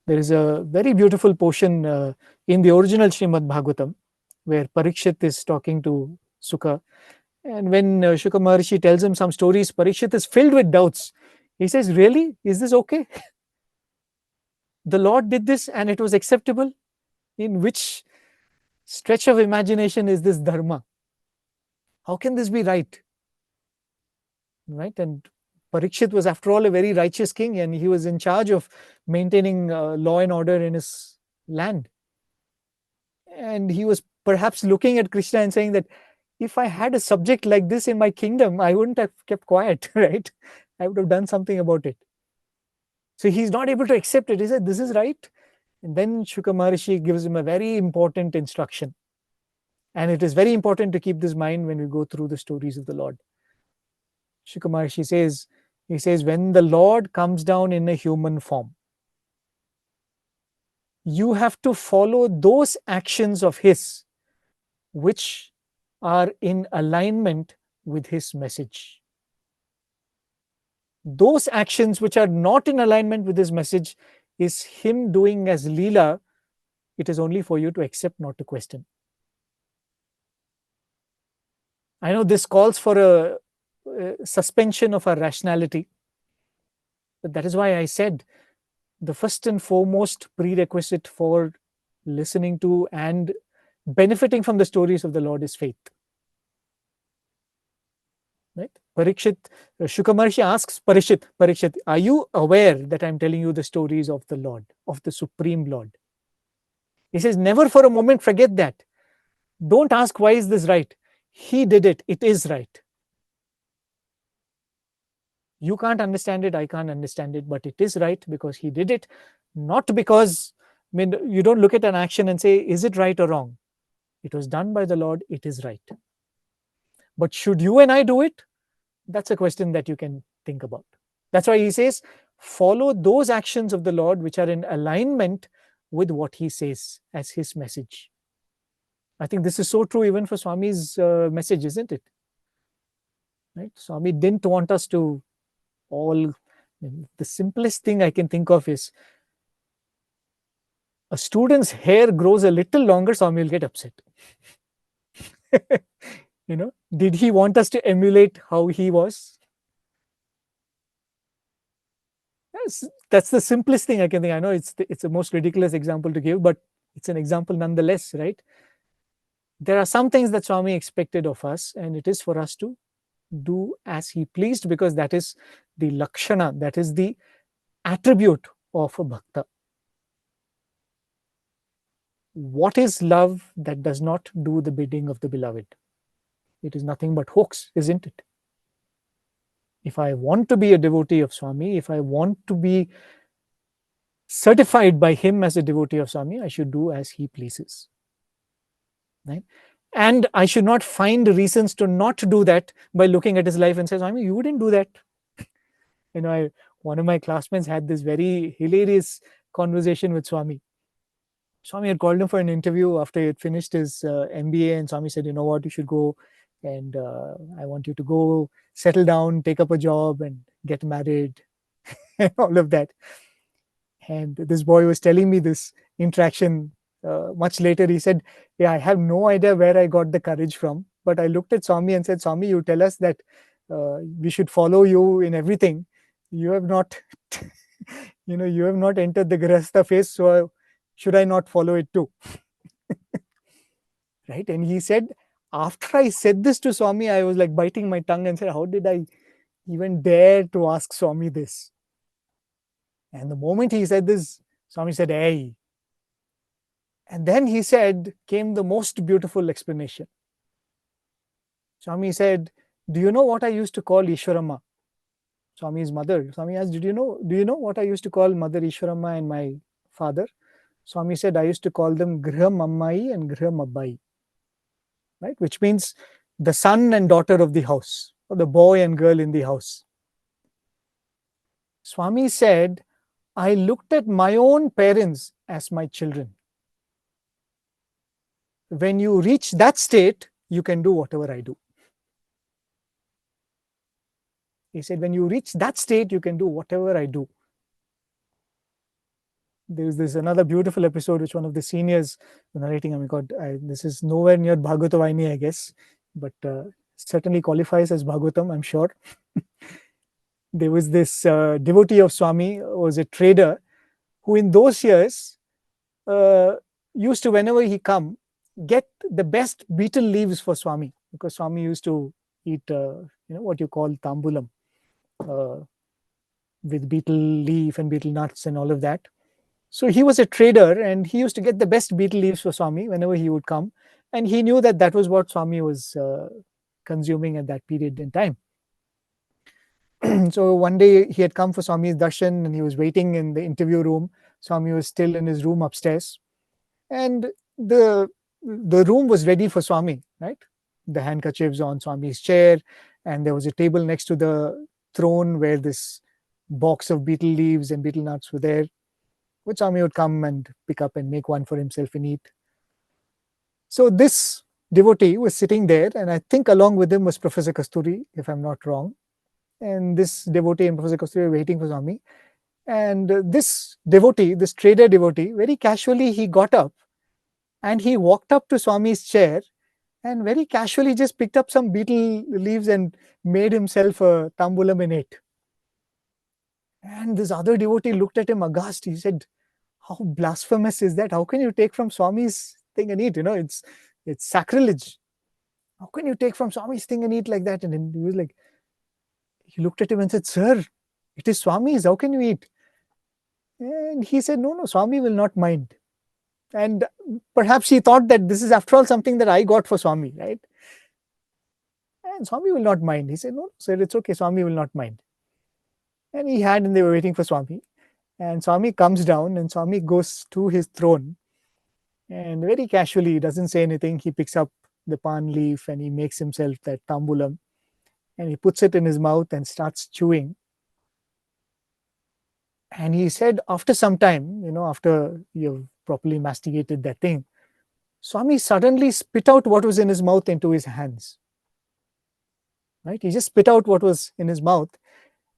There is a very beautiful portion in the original Srimad Bhagavatam where Parikshit is talking to Sukha. And when Shuka Maharshi tells him some stories, Parikshit is filled with doubts. He says, really? Is this okay? The Lord did this and it was acceptable? In which stretch of imagination is this dharma? How can this be right? Right? And Parikshit was, after all, a very righteous king, and he was in charge of maintaining law and order in his land. And he was perhaps looking at Krishna and saying that, if I had a subject like this in my kingdom, I wouldn't have kept quiet, right? I would have done something about it. So he's not able to accept it. He said, this is right. And then Shuka Maharshi gives him a very important instruction. And it is very important to keep this in mind when we go through the stories of the Lord. Shuka Maharshi says, when the Lord comes down in a human form, you have to follow those actions of his which are in alignment with his message. Those actions which are not in alignment with his message is him doing as leela. It is only for you to accept, not to question. I know this calls for a suspension of our rationality, but that is why I said the first and foremost prerequisite for listening to and benefiting from the stories of the Lord is faith. Right? Parikshit, Shuka Maharshi asks Parikshit, are you aware that I'm telling you the stories of the Lord, of the Supreme Lord? He says, never for a moment forget that. Don't ask, why is this right? He did it. It is right. You can't understand it. I can't understand it, but it is right because he did it. Not because, you don't look at an action and say, is it right or wrong? It was done by the Lord. It is right. But should you and I do it? That's a question that you can think about. That's why he says, follow those actions of the Lord which are in alignment with what he says as his message. I think this is so true even for Swami's message, isn't it? Right? Swami didn't want us to all, the simplest thing I can think of is, a student's hair grows a little longer, Swami will get upset. Did he want us to emulate how he was? Yes, that's the simplest thing I can think. I know it's the most ridiculous example to give, but it's an example nonetheless, right? There are some things that Swami expected of us, and it is for us to do as he pleased, because that is the lakshana, that is the attribute of a bhakta. What is love that does not do the bidding of the beloved? It is nothing but hoax, isn't it? If I want to be a devotee of Swami, if I want to be certified by him as a devotee of Swami, I should do as he pleases. Right? And I should not find reasons to not do that by looking at his life and say, Swami, you wouldn't do that. One of my classmates had this very hilarious conversation with Swami. Swami had called him for an interview after he had finished his MBA, and Swami said, you know what, you should go, and I want you to go settle down, take up a job, and get married, and all of that. And this boy was telling me this interaction much later. He said, yeah, I have no idea where I got the courage from, but I looked at Swami and said, Swami, you tell us that we should follow you in everything. You have not, you have not entered the Grihastha phase, so should I not follow it too? Right? And he said, after I said this to Swami, I was like biting my tongue and said, how did I even dare to ask Swami this? And the moment he said this, Swami said, hey. And then he said, came the most beautiful explanation. Swami said, do you know what I used to call Ishwarama? Swami's mother. Swami asked, do you know what I used to call Mother Ishwarama and my father? Swami said, I used to call them Griha Mammai and Griha Mabbai. Right? Which means the son and daughter of the house, or the boy and girl in the house. Swami said, I looked at my own parents as my children. When you reach that state, you can do whatever I do. He said, when you reach that state, you can do whatever I do. There's this another beautiful episode which one of the seniors narrating. I mean, God, this is nowhere near Bhagavatha Vahini, I guess, but certainly qualifies as Bhagavatam, I'm sure. There was this devotee of Swami, was a trader, who in those years used to, whenever he come, get the best betel leaves for Swami, because Swami used to eat, what you call tambulam, with betel leaf and betel nuts and all of that. So he was a trader, and he used to get the best betel leaves for Swami whenever he would come. And he knew that that was what Swami was consuming at that period in time. So one day he had come for Swami's darshan, and he was waiting in the interview room. Swami was still in his room upstairs. And the room was ready for Swami, right? The handkerchiefs on Swami's chair, and there was a table next to the throne where this box of betel leaves and betel nuts were there, which Swami would come and pick up and make one for himself and eat. So this devotee was sitting there, and I think along with him was Professor Kasturi, if I'm not wrong. And this devotee and Professor Kasturi were waiting for Swami. And this devotee, this trader devotee, very casually he got up and he walked up to Swami's chair and very casually just picked up some betel leaves and made himself a tambulam in it. And this other devotee looked at him aghast. He said, how blasphemous is that? How can you take from Swami's thing and eat? It's sacrilege. How can you take from Swami's thing and eat like that? And he was like, he looked at him and said, sir, it is Swami's. How can you eat? And he said, no, Swami will not mind. And perhaps he thought that this is after all something that I got for Swami, right? And Swami will not mind. He said, no, sir, it's okay. Swami will not mind. And he had, and they were waiting for Swami. And Swami comes down, and Swami goes to his throne. And very casually, he doesn't say anything. He picks up the pan leaf and he makes himself that tambulam. And he puts it in his mouth and starts chewing. And he said, after some time, after you've properly masticated that thing, Swami suddenly spit out what was in his mouth into his hands. Right? He just spit out what was in his mouth.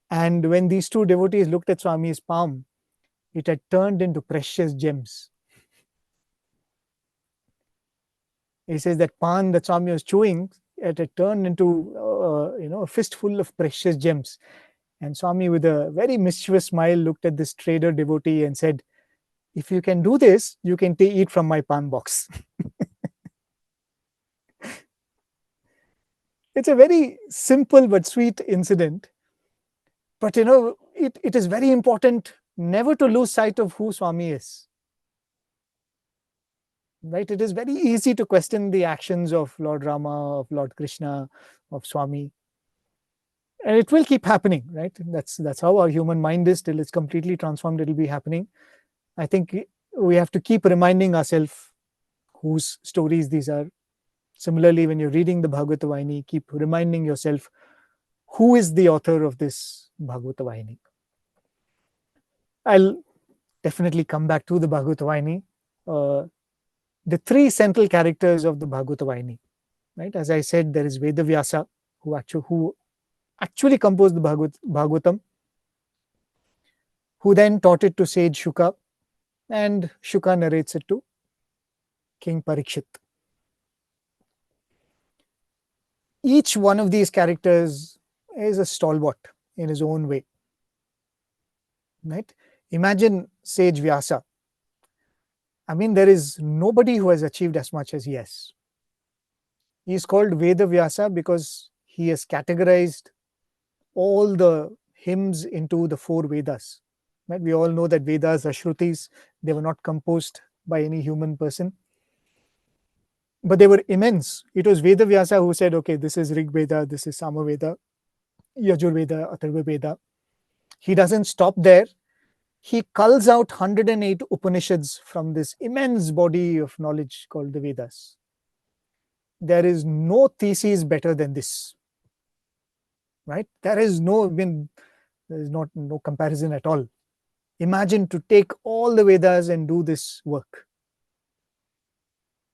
And when these two devotees looked at Swami's palm, it had turned into precious gems. He says that pan that Swami was chewing, it had turned into a fistful of precious gems. And Swami, with a very mischievous smile, looked at this trader devotee and said, if you can do this, you can eat from my pan box. It's a very simple but sweet incident. But it is very important never to lose sight of who Swami is. Right? It is very easy to question the actions of Lord Rama, of Lord Krishna, of Swami. And it will keep happening, right? That's how our human mind is. Till it's completely transformed, it'll be happening. I think we have to keep reminding ourselves whose stories these are. Similarly, when you're reading the Bhagavata Vahini, keep reminding yourself who is the author of this Bhagavata Vahini. I'll definitely come back to the Bhagavata Vahini. The three central characters of the Bhagavata Vahini, right? As I said, there is Vedavyasa, who actually composed the Bhagavatam, who then taught it to sage Shuka, and Shuka narrates it to King Parikshit. Each one of these characters is a stalwart in his own way. Right? Imagine sage Vyasa. I mean, there is nobody who has achieved as much as he has. He is called Veda Vyasa because he has categorized all the hymns into the 4 Vedas. Right? We all know that Vedas are Shrutis. They were not composed by any human person. But they were immense. It was Veda Vyasa who said, okay, this is Rig Veda, this is Sama Veda, Yajur Veda, Atharva Veda. He doesn't stop there. He culls out 108 Upanishads from this immense body of knowledge called the Vedas. There is no thesis better than this. Right? There is no comparison at all. Imagine to take all the Vedas and do this work.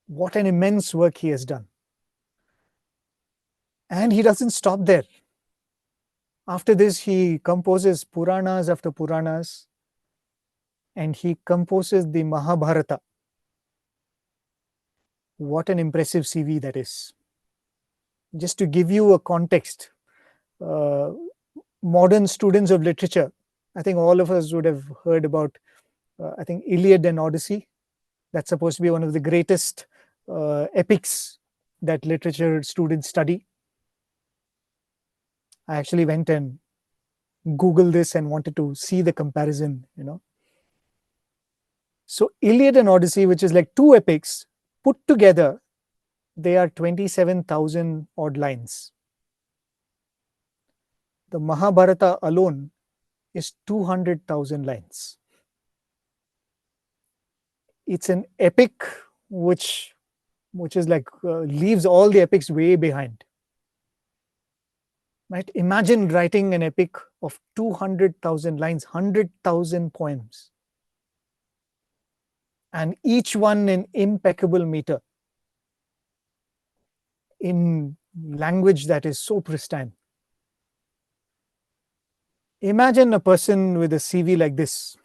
What an immense work he has done. And he doesn't stop there. After this, he composes Puranas after Puranas, and he composes the Mahabharata. What an impressive CV that is. Just to give you a context, modern students of literature, I think all of us would have heard about, I think, Iliad and Odyssey. That's supposed to be one of the greatest epics that literature students study. I actually went and Googled this and wanted to see the comparison, So Iliad and Odyssey, which is like 2 epics, put together, they are 27,000 odd lines. The Mahabharata alone is 200,000 lines. It's an epic which is like leaves all the epics way behind. Right? Imagine writing an epic of 200,000 lines, 100,000 poems, and each one in impeccable meter, in language that is so pristine. Imagine a person with a CV like this.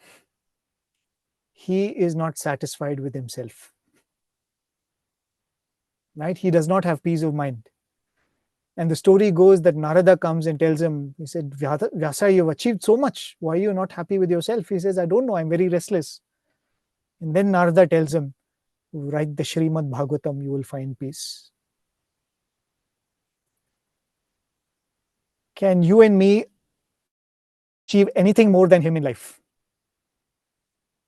He is not satisfied with himself. Right? He does not have peace of mind. And the story goes that Narada comes and tells him, he said, Vyasa, you've achieved so much. Why are you not happy with yourself? He says, I don't know, I'm very restless. And then Narada tells him, write the Srimad Bhagavatam, you will find peace. Can you and me achieve anything more than him in life?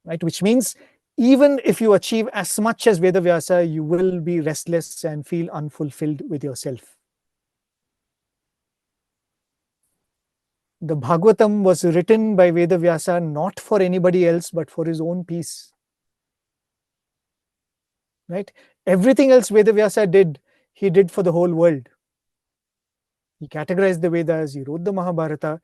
Right? Which means even if you achieve as much as Vedavyasa, you will be restless and feel unfulfilled with yourself. The Bhagavatam was written by Vedavyasa not for anybody else, but for his own peace. Right? Everything else Vedavyasa did, he did for the whole world. He categorized the Vedas, he wrote the Mahabharata,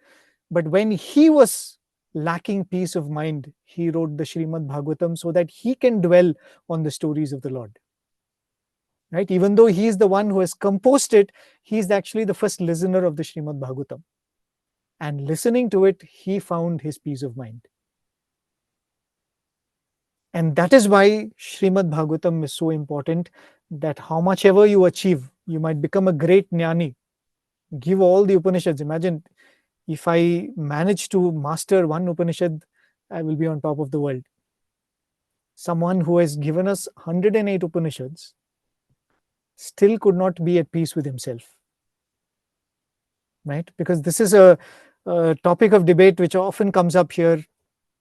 but when he was lacking peace of mind, he wrote the Srimad Bhagavatam so that he can dwell on the stories of the Lord. Right? Even though he is the one who has composed it, he is actually the first listener of the Srimad Bhagavatam. And listening to it, he found his peace of mind. And that is why Srimad Bhagavatam is so important, that how much ever you achieve, you might become a great jnani. Give all the Upanishads. Imagine if I manage to master one Upanishad, I will be on top of the world. Someone who has given us 108 Upanishads still could not be at peace with himself. right? Because this is a topic of debate which often comes up here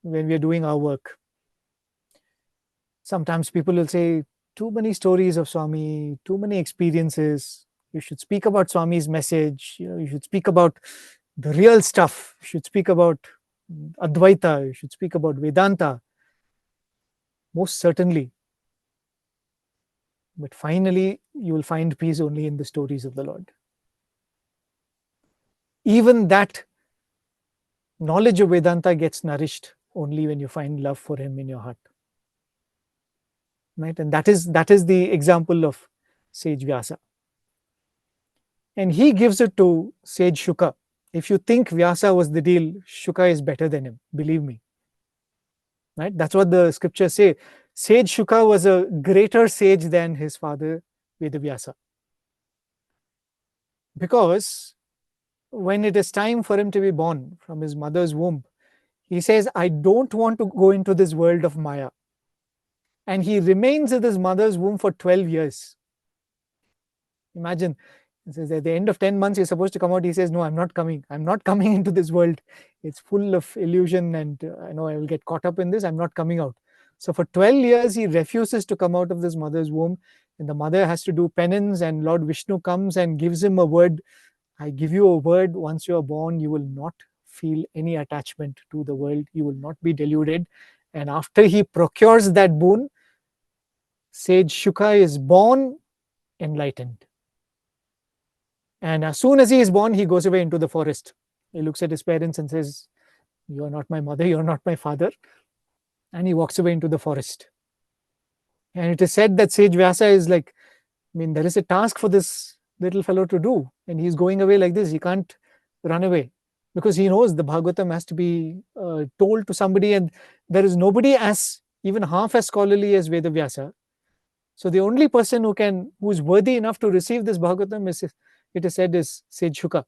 when we are doing our work. Sometimes people will say, too many stories of Swami, too many experiences. You should speak about Swami's message. You should speak about the real stuff. You should speak about Advaita. You should speak about Vedanta. Most certainly. But finally, you will find peace only in the stories of the Lord. Even that knowledge of Vedanta gets nourished only when you find love for him in your heart. Right? And that is the example of sage Vyasa. And he gives it to sage Shuka. If you think Vyasa was the deal, Shuka is better than him, believe me. Right? That's what the scriptures say. Sage Shuka was a greater sage than his father Vedavyasa. Because when it is time for him to be born from his mother's womb, he says, I don't want to go into this world of Maya. And he remains in his mother's womb for 12 years. Imagine, it says at the end of 10 months, he's supposed to come out. He says, no, I'm not coming. I'm not coming into this world. It's full of illusion and I know I will get caught up in this. I'm not coming out. So for 12 years, he refuses to come out of this mother's womb. And the mother has to do penance, and Lord Vishnu comes and gives him a word. I give you a word. Once you are born, you will not feel any attachment to the world. You will not be deluded. And after he procures that boon, sage Shuka is born enlightened. And as soon as he is born, he goes away into the forest. He looks at his parents and says, you are not my mother, you are not my father. And he walks away into the forest. And it is said that sage Vyasa is like, I mean, there is a task for this little fellow to do. And he's going away like this. He can't run away because he knows the Bhagavatam has to be told to somebody. And there is nobody as even half as scholarly as Vedavyasa. So the only person who is worthy enough to receive this Bhagavatam is, it is said, is sage Shuka.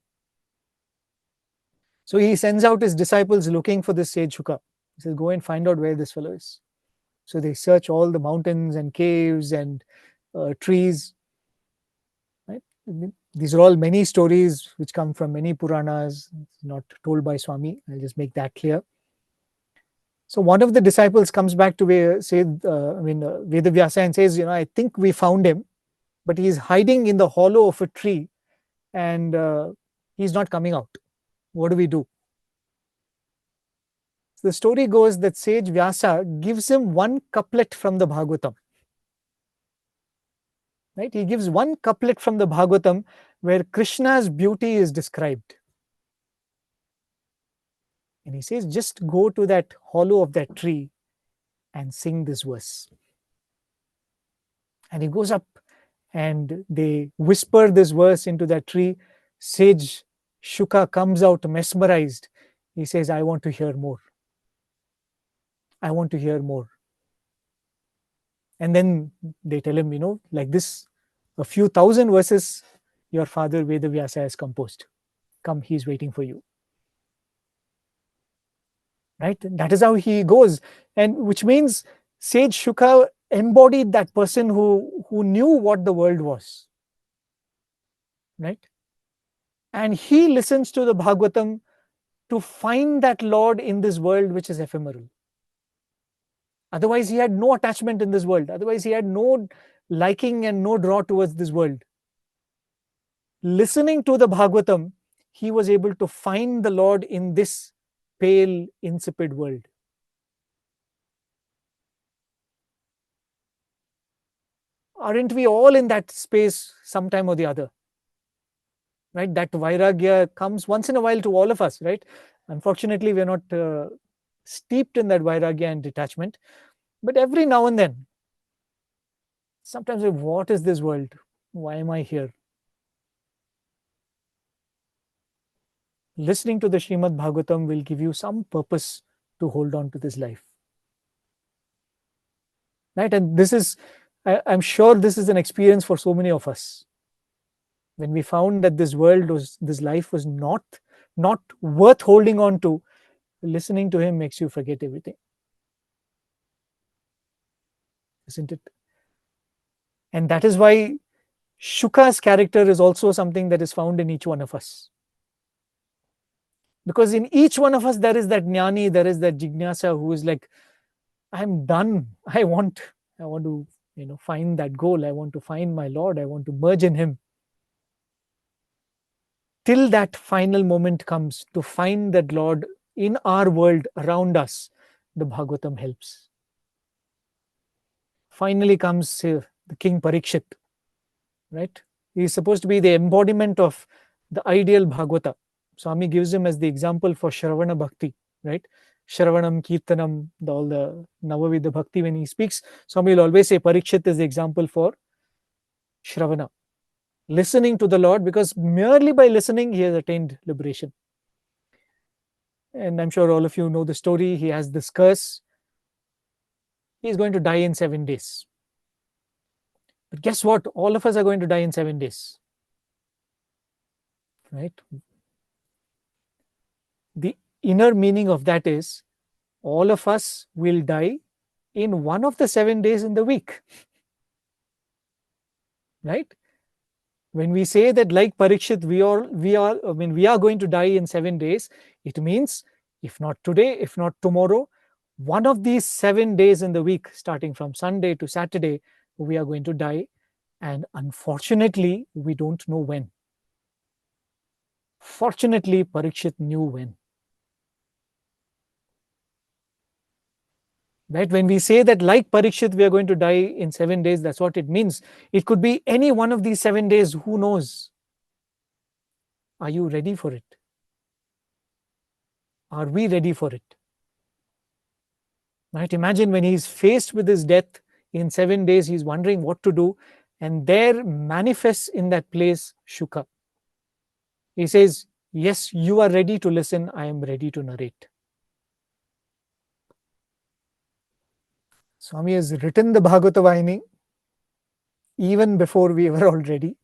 So he sends out his disciples looking for this sage Shuka. He says, go and find out where this fellow is. So they search all the mountains and caves and trees. Right? These are all many stories which come from many Puranas, not told by Swami. I'll just make that clear. So one of the disciples comes back to Vedavyasa and says, I think we found him, but he's hiding in the hollow of a tree and he's not coming out. What do we do? So the story goes that sage Vyasa gives him one couplet from the Bhagavatam. Right? He gives one couplet from the Bhagavatam where Krishna's beauty is described. And he says, just go to that hollow of that tree and sing this verse. And he goes up and they whisper this verse into that tree. Sage Shuka comes out mesmerized. He says, I want to hear more. I want to hear more. And then they tell him, like this, a few thousand verses your father Vedavyasa has composed. Come, he's waiting for you. Right? That is how he goes. And which means sage Shuka embodied that person who knew what the world was. Right? And he listens to the Bhagavatam to find that Lord in this world which is ephemeral. Otherwise, he had no attachment in this world. Otherwise, he had no liking and no draw towards this world. Listening to the Bhagavatam, he was able to find the Lord in this pale, insipid world. Aren't we all in that space sometime or the other? Right? That vairagya comes once in a while to all of us, right? Unfortunately, we're not steeped in that vairagya and detachment. But every now and then, sometimes, what is this world? Why am I here? Listening to the Srimad Bhagavatam will give you some purpose to hold on to this life. Right? And this is, I'm sure this is an experience for so many of us. When we found that this life was not worth holding on to, listening to him makes you forget everything. Isn't it? And that is why Shuka's character is also something that is found in each one of us. Because in each one of us, there is that jnani, there is that jignasa who is like, I'm done. I want to, find that goal. I want to find my Lord. I want to merge in Him. Till that final moment comes to find that Lord in our world around us, the Bhagavatam helps. Finally comes the King Parikshit, right? He is supposed to be the embodiment of the ideal Bhagavata. Swami gives him as the example for Shravana Bhakti, right? Shravanam, Kirtanam, all the Navavidha Bhakti. When he speaks, Swami will always say Parikshit is the example for Shravana, listening to the Lord, because merely by listening, he has attained liberation. And I'm sure all of you know the story. He has this curse. He is going to die in 7 days. But guess what? All of us are going to die in 7 days. Right? The inner meaning of that is all of us will die in one of the 7 days in the week. Right? When we say that, like Parikshit, we are going to die in 7 days, it means if not today, if not tomorrow, one of these 7 days in the week, starting from Sunday to Saturday, we are going to die. And unfortunately, we don't know when. Fortunately, Parikshit knew when. Right? When we say that, like Parikshit, we are going to die in 7 days, that's what it means. It could be any one of these 7 days, who knows? Are you ready for it? Are we ready for it? Right? Imagine when he's faced with his death in 7 days, he's wondering what to do. And there manifests in that place Shuka. He says, yes, you are ready to listen. I am ready to narrate. Swami has written the Bhagavath Vahini even before we were all ready.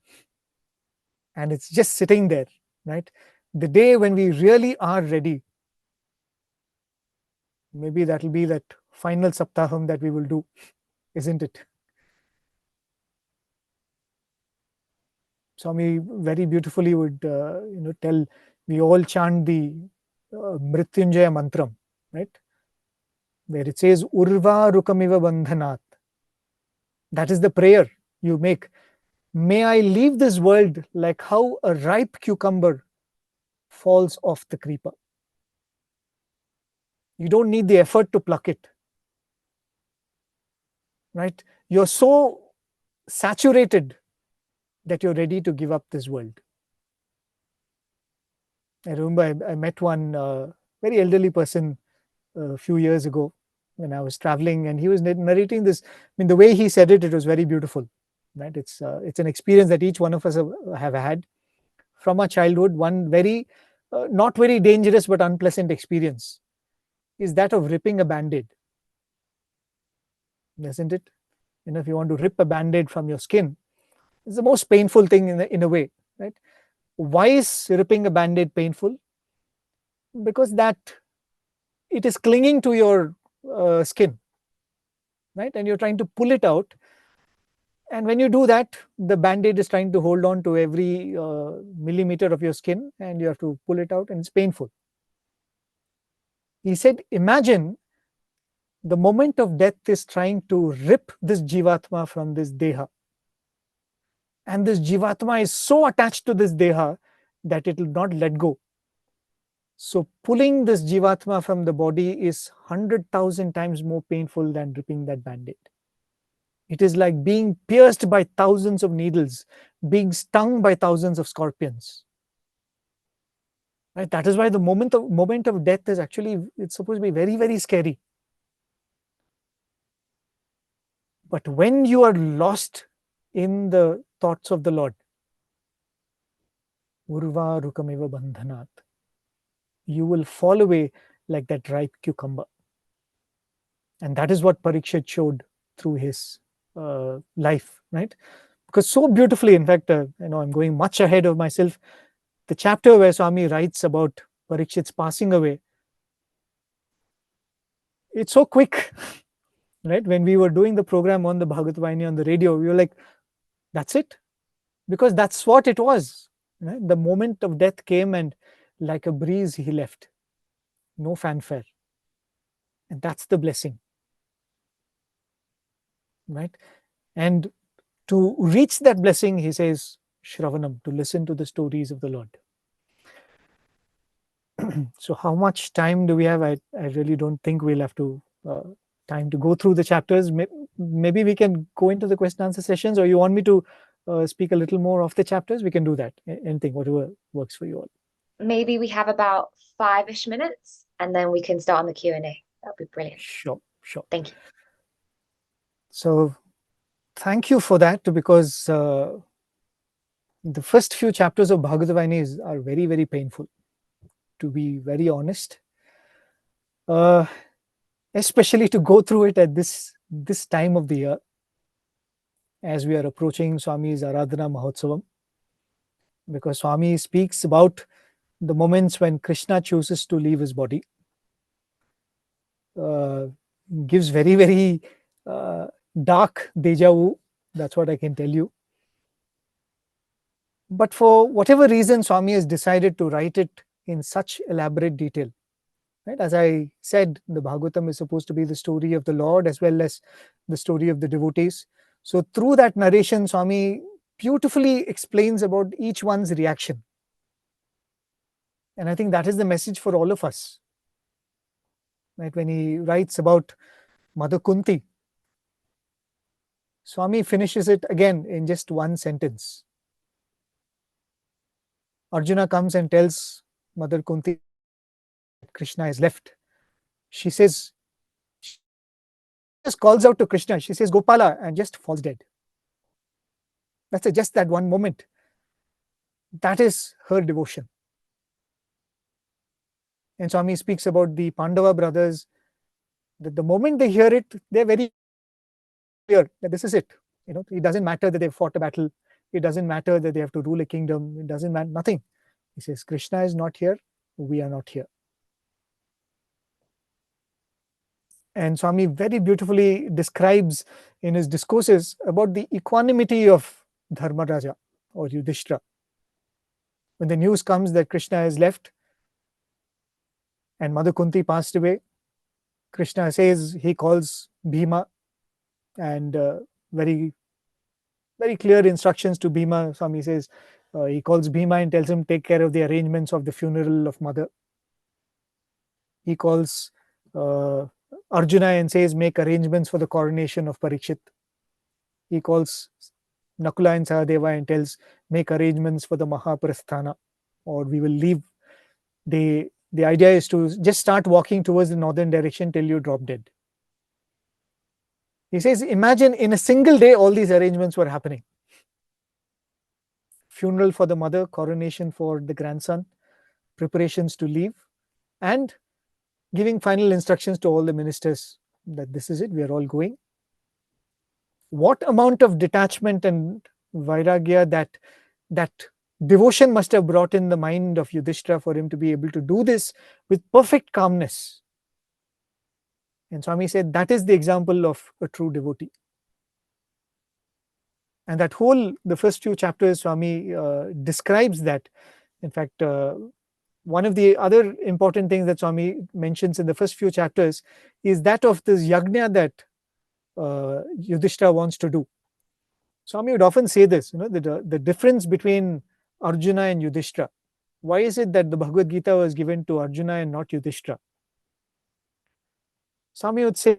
And it's just sitting there, right? The day when we really are ready, maybe that'll be that final Saptaham that we will do, isn't it? Swami very beautifully would tell, we all chant the Mrityunjaya Mantram, right? Where it says, Urva Rukamiva Bandhanat. That is the prayer you make. May I leave this world like how a ripe cucumber falls off the creeper. You don't need the effort to pluck it. Right? You're so saturated that you're ready to give up this world. I remember I met one very elderly person a few years ago when I was traveling, and he was narrating this. I mean, the way he said it, it was very beautiful. Right? It's an experience that each one of us have had from our childhood. One very, not very dangerous but unpleasant experience is that of ripping a band-aid. Isn't it? If you want to rip a band-aid from your skin, it's the most painful thing in a way, right? Why is ripping a band-aid painful? Because that it is clinging to your skin, right? And you're trying to pull it out. And when you do that, the band-aid is trying to hold on to every millimeter of your skin, and you have to pull it out, and it's painful. He said, imagine the moment of death is trying to rip this jivatma from this deha. And this jivatma is so attached to this deha that it will not let go. So pulling this jivatma from the body is 100,000 times more painful than ripping that band-aid. It is like being pierced by thousands of needles, being stung by thousands of scorpions. Right? That is why the moment of death is actually, it's supposed to be very, very scary. But when you are lost in the thoughts of the Lord, Urva Rukamiva Bandhanat, you will fall away like that ripe cucumber. And that is what Parikshit showed through his life, right? Because so beautifully, in fact, I'm going much ahead of myself. The chapter where Swami writes about Parikshit's passing away, it's so quick, right? When we were doing the program on the Bhagavatha Vahini on the radio, we were like, that's it. Because that's what it was. Right? The moment of death came, and like a breeze he left, no fanfare. And that's the blessing, right? And to reach that blessing, he says, Shravanam, to listen to the stories of the Lord. So how much time do we have? I really don't think we'll have to time to go through the chapters. Maybe we can go into the question answer sessions, or you want me to speak a little more of the chapters? We can do that. Anything, whatever works for you all. Maybe we have about 5-ish minutes and then we can start on the Q&A. That would be brilliant. Sure. Thank you. So thank you for that, because the first few chapters of Bhagavath Vahini are very, very painful, to be very honest. Especially to go through it at this time of the year, as we are approaching Swami's Aradhana Mahotsavam, because Swami speaks about the moments when Krishna chooses to leave his body. Gives very, very dark deja vu, that's what I can tell you. But for whatever reason, Swami has decided to write it in such elaborate detail. Right? As I said, the Bhagavatam is supposed to be the story of the Lord as well as the story of the devotees. So through that narration, Swami beautifully explains about each one's reaction. And I think that is the message for all of us. Right? When he writes about Mother Kunti, Swami finishes it again in just one sentence. Arjuna comes and tells Mother Kunti Krishna is left. She says, she just calls out to Krishna. She says, Gopala, and just falls dead. That's just that one moment. That is her devotion. And Swami speaks about the Pandava brothers, that the moment they hear it, they're very clear that this is it. It doesn't matter that they've fought a battle. It doesn't matter that they have to rule a kingdom. It doesn't matter, nothing. He says, Krishna is not here. We are not here. And Swami very beautifully describes in his discourses about the equanimity of Dharmaraja or Yudhishthira. When the news comes that Krishna has left and Mother Kunti passed away, Krishna says, he calls Bhima, and very, very clear instructions to Bhima. Swami says, he calls Bhima and tells him, take care of the arrangements of the funeral of mother. He calls Arjuna and says, make arrangements for the coronation of Parikshit. He calls Nakula and Sahadeva and tells, make arrangements for the Mahaprasthana, or we will leave. The idea is to just start walking towards the northern direction till you drop dead. He says, imagine in a single day, all these arrangements were happening. Funeral for the mother, coronation for the grandson, preparations to leave, and giving final instructions to all the ministers that this is it, we are all going. What amount of detachment and vairagya that devotion must have brought in the mind of Yudhishthira for him to be able to do this with perfect calmness. And Swami said that is the example of a true devotee. And that whole, the first few chapters, Swami describes that. In fact, one of the other important things that Swami mentions in the first few chapters is that of this yajna that Yudhishthira wants to do. Swami would often say this, the difference between Arjuna and Yudhishthira. Why is it that the Bhagavad Gita was given to Arjuna and not Yudhishthira? Swami would say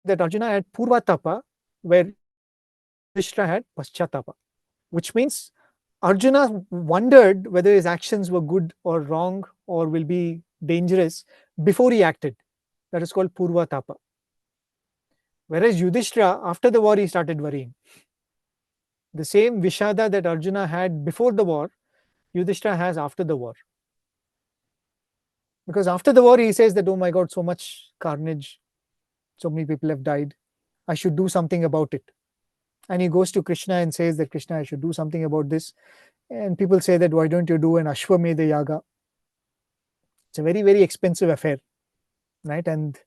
that Arjuna had Purva Tapa, where Yudhishthira had Paschatapa, which means Arjuna wondered whether his actions were good or wrong or will be dangerous before he acted. That is called Purva Tapa. Whereas Yudhishthira, after the war, he started worrying. The same Vishada that Arjuna had before the war, Yudhishthira has after the war. Because after the war, he says that, oh my God, so much carnage, so many people have died, I should do something about it. And he goes to Krishna and says that, Krishna, I should do something about this. And people say that, why don't you do an Ashwamedha Yaga? It's a very, very expensive affair, right? And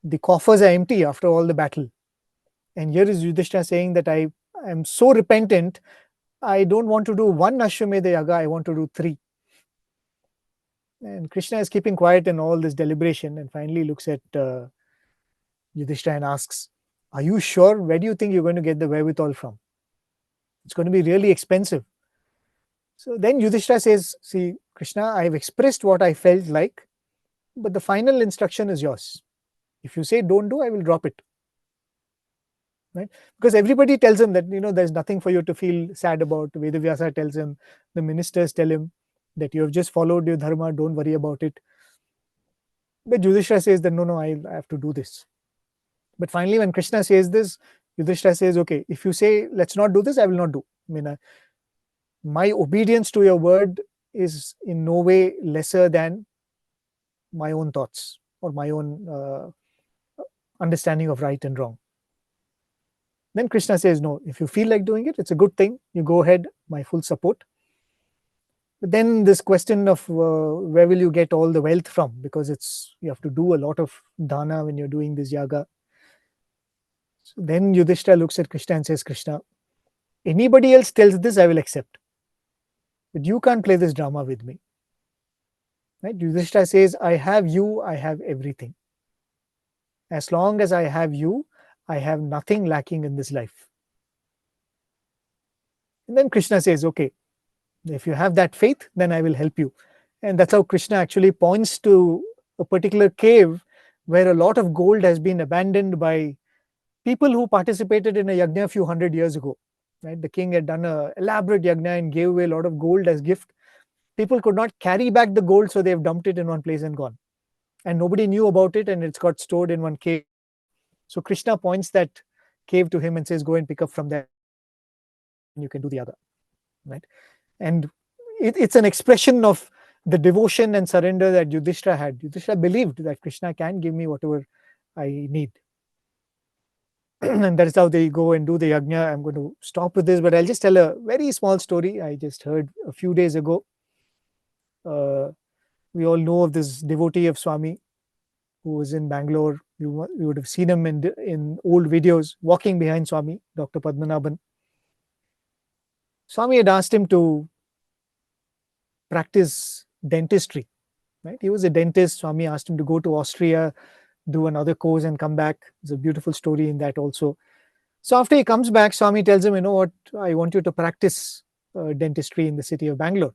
the coffers are empty after all the battle. And here is Yudhishthira saying that I am so repentant, I don't want to do one Ashwamedha Yaga, I want to do 3. And Krishna is keeping quiet in all this deliberation and finally looks at Yudhishthira and asks, "Are you sure? Where do you think you're going to get the wherewithal from? It's going to be really expensive." So then Yudhishthira says, "See, Krishna, I have expressed what I felt like, but the final instruction is yours. If you say don't do, I will drop it." Right? Because everybody tells him that, there's nothing for you to feel sad about. Vedavyasa tells him, the ministers tell him that you have just followed your dharma, don't worry about it. But Yudhishthira says that no, I have to do this. But finally, when Krishna says this, Yudhishthira says, okay, if you say let's not do this, I will not do. My obedience to your word is in no way lesser than my own thoughts or my own understanding of right and wrong. Then Krishna says, no, if you feel like doing it, it's a good thing. You go ahead, my full support. But then this question of where will you get all the wealth from? Because you have to do a lot of dana when you're doing this yaga. So then Yudhishthira looks at Krishna and says, Krishna, anybody else tells this, I will accept. But you can't play this drama with me. Right? Yudhishthira says, I have you, I have everything. As long as I have you, I have nothing lacking in this life. And then Krishna says, okay, if you have that faith, then I will help you. And that's how Krishna actually points to a particular cave where a lot of gold has been abandoned by people who participated in a yajna a few hundred years ago. Right? The king had done an elaborate yajna and gave away a lot of gold as gift. People could not carry back the gold, so they've dumped it in one place and gone. And nobody knew about it, and it's got stored in one cave. So Krishna points that cave to him and says, go and pick up from there. And you can do the other. Right? And it's an expression of the devotion and surrender that Yudhishthira had. Yudhishthira believed that Krishna can give me whatever I need. And that is how they go and do the yajna. I'm going to stop with this, but I'll just tell a very small story I just heard a few days ago. We all know of this devotee of Swami who was in Bangalore. You would have seen him in old videos walking behind Swami, Dr. Padmanabhan. Swami had asked him to practice dentistry. Right? He was a dentist. Swami asked him to go to Austria, do another course and come back. There's a beautiful story in that also. So after he comes back, Swami tells him, you know what, I want you to practice dentistry in the city of Bangalore.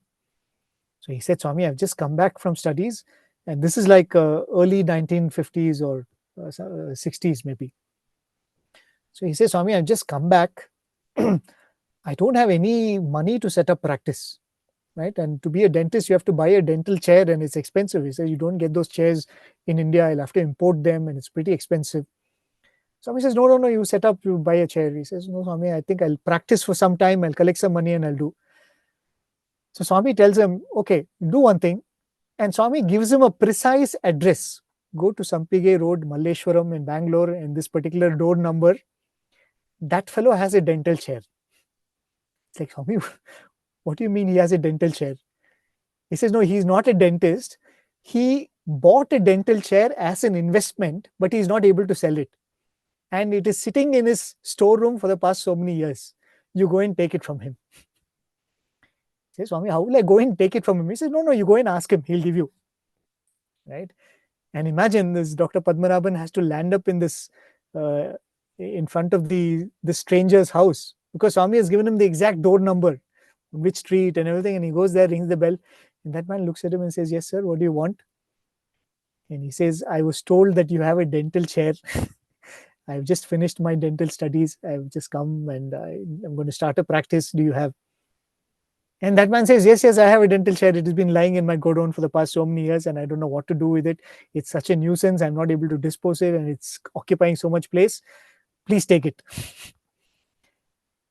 So he said, Swami, I've just come back from studies, and this is like early 1950s or 60s maybe. So he says, Swami, I've just come back. I don't have any money to set up practice. Right? And to be a dentist, you have to buy a dental chair, and it's expensive. He says, you don't get those chairs in India. I'll have to import them, and it's pretty expensive. Swami says, no, you set up, you buy a chair. He says, no, Swami, I think I'll practice for some time. I'll collect some money and I'll do. So Swami tells him, okay, do one thing. And Swami gives him a precise address. Go to Sampige Road, Malleshwaram in Bangalore, and this particular door number. That fellow has a dental chair. It's like, Swami, what do you mean he has a dental chair? He says, no, he's not a dentist. He bought a dental chair as an investment, but he's not able to sell it. And it is sitting in his storeroom for the past so many years. You go and take it from him. He says, Swami, how will I go and take it from him? He says, no, you go and ask him. He'll give you. Right? And imagine this Dr. Padmanabhan has to land up in this, in front of the stranger's house, because Swami has given him the exact door number, which street and everything. And he goes there, rings the bell. And that man looks at him and says, yes, sir, what do you want? And he says, I was told that you have a dental chair. I've just finished my dental studies. I've just come and I'm going to start a practice. Do you have? And that man says, yes, I have a dental chair. It has been lying in my godown for the past so many years and I don't know what to do with it. It's such a nuisance. I'm not able to dispose it and it's occupying so much place. Please take it.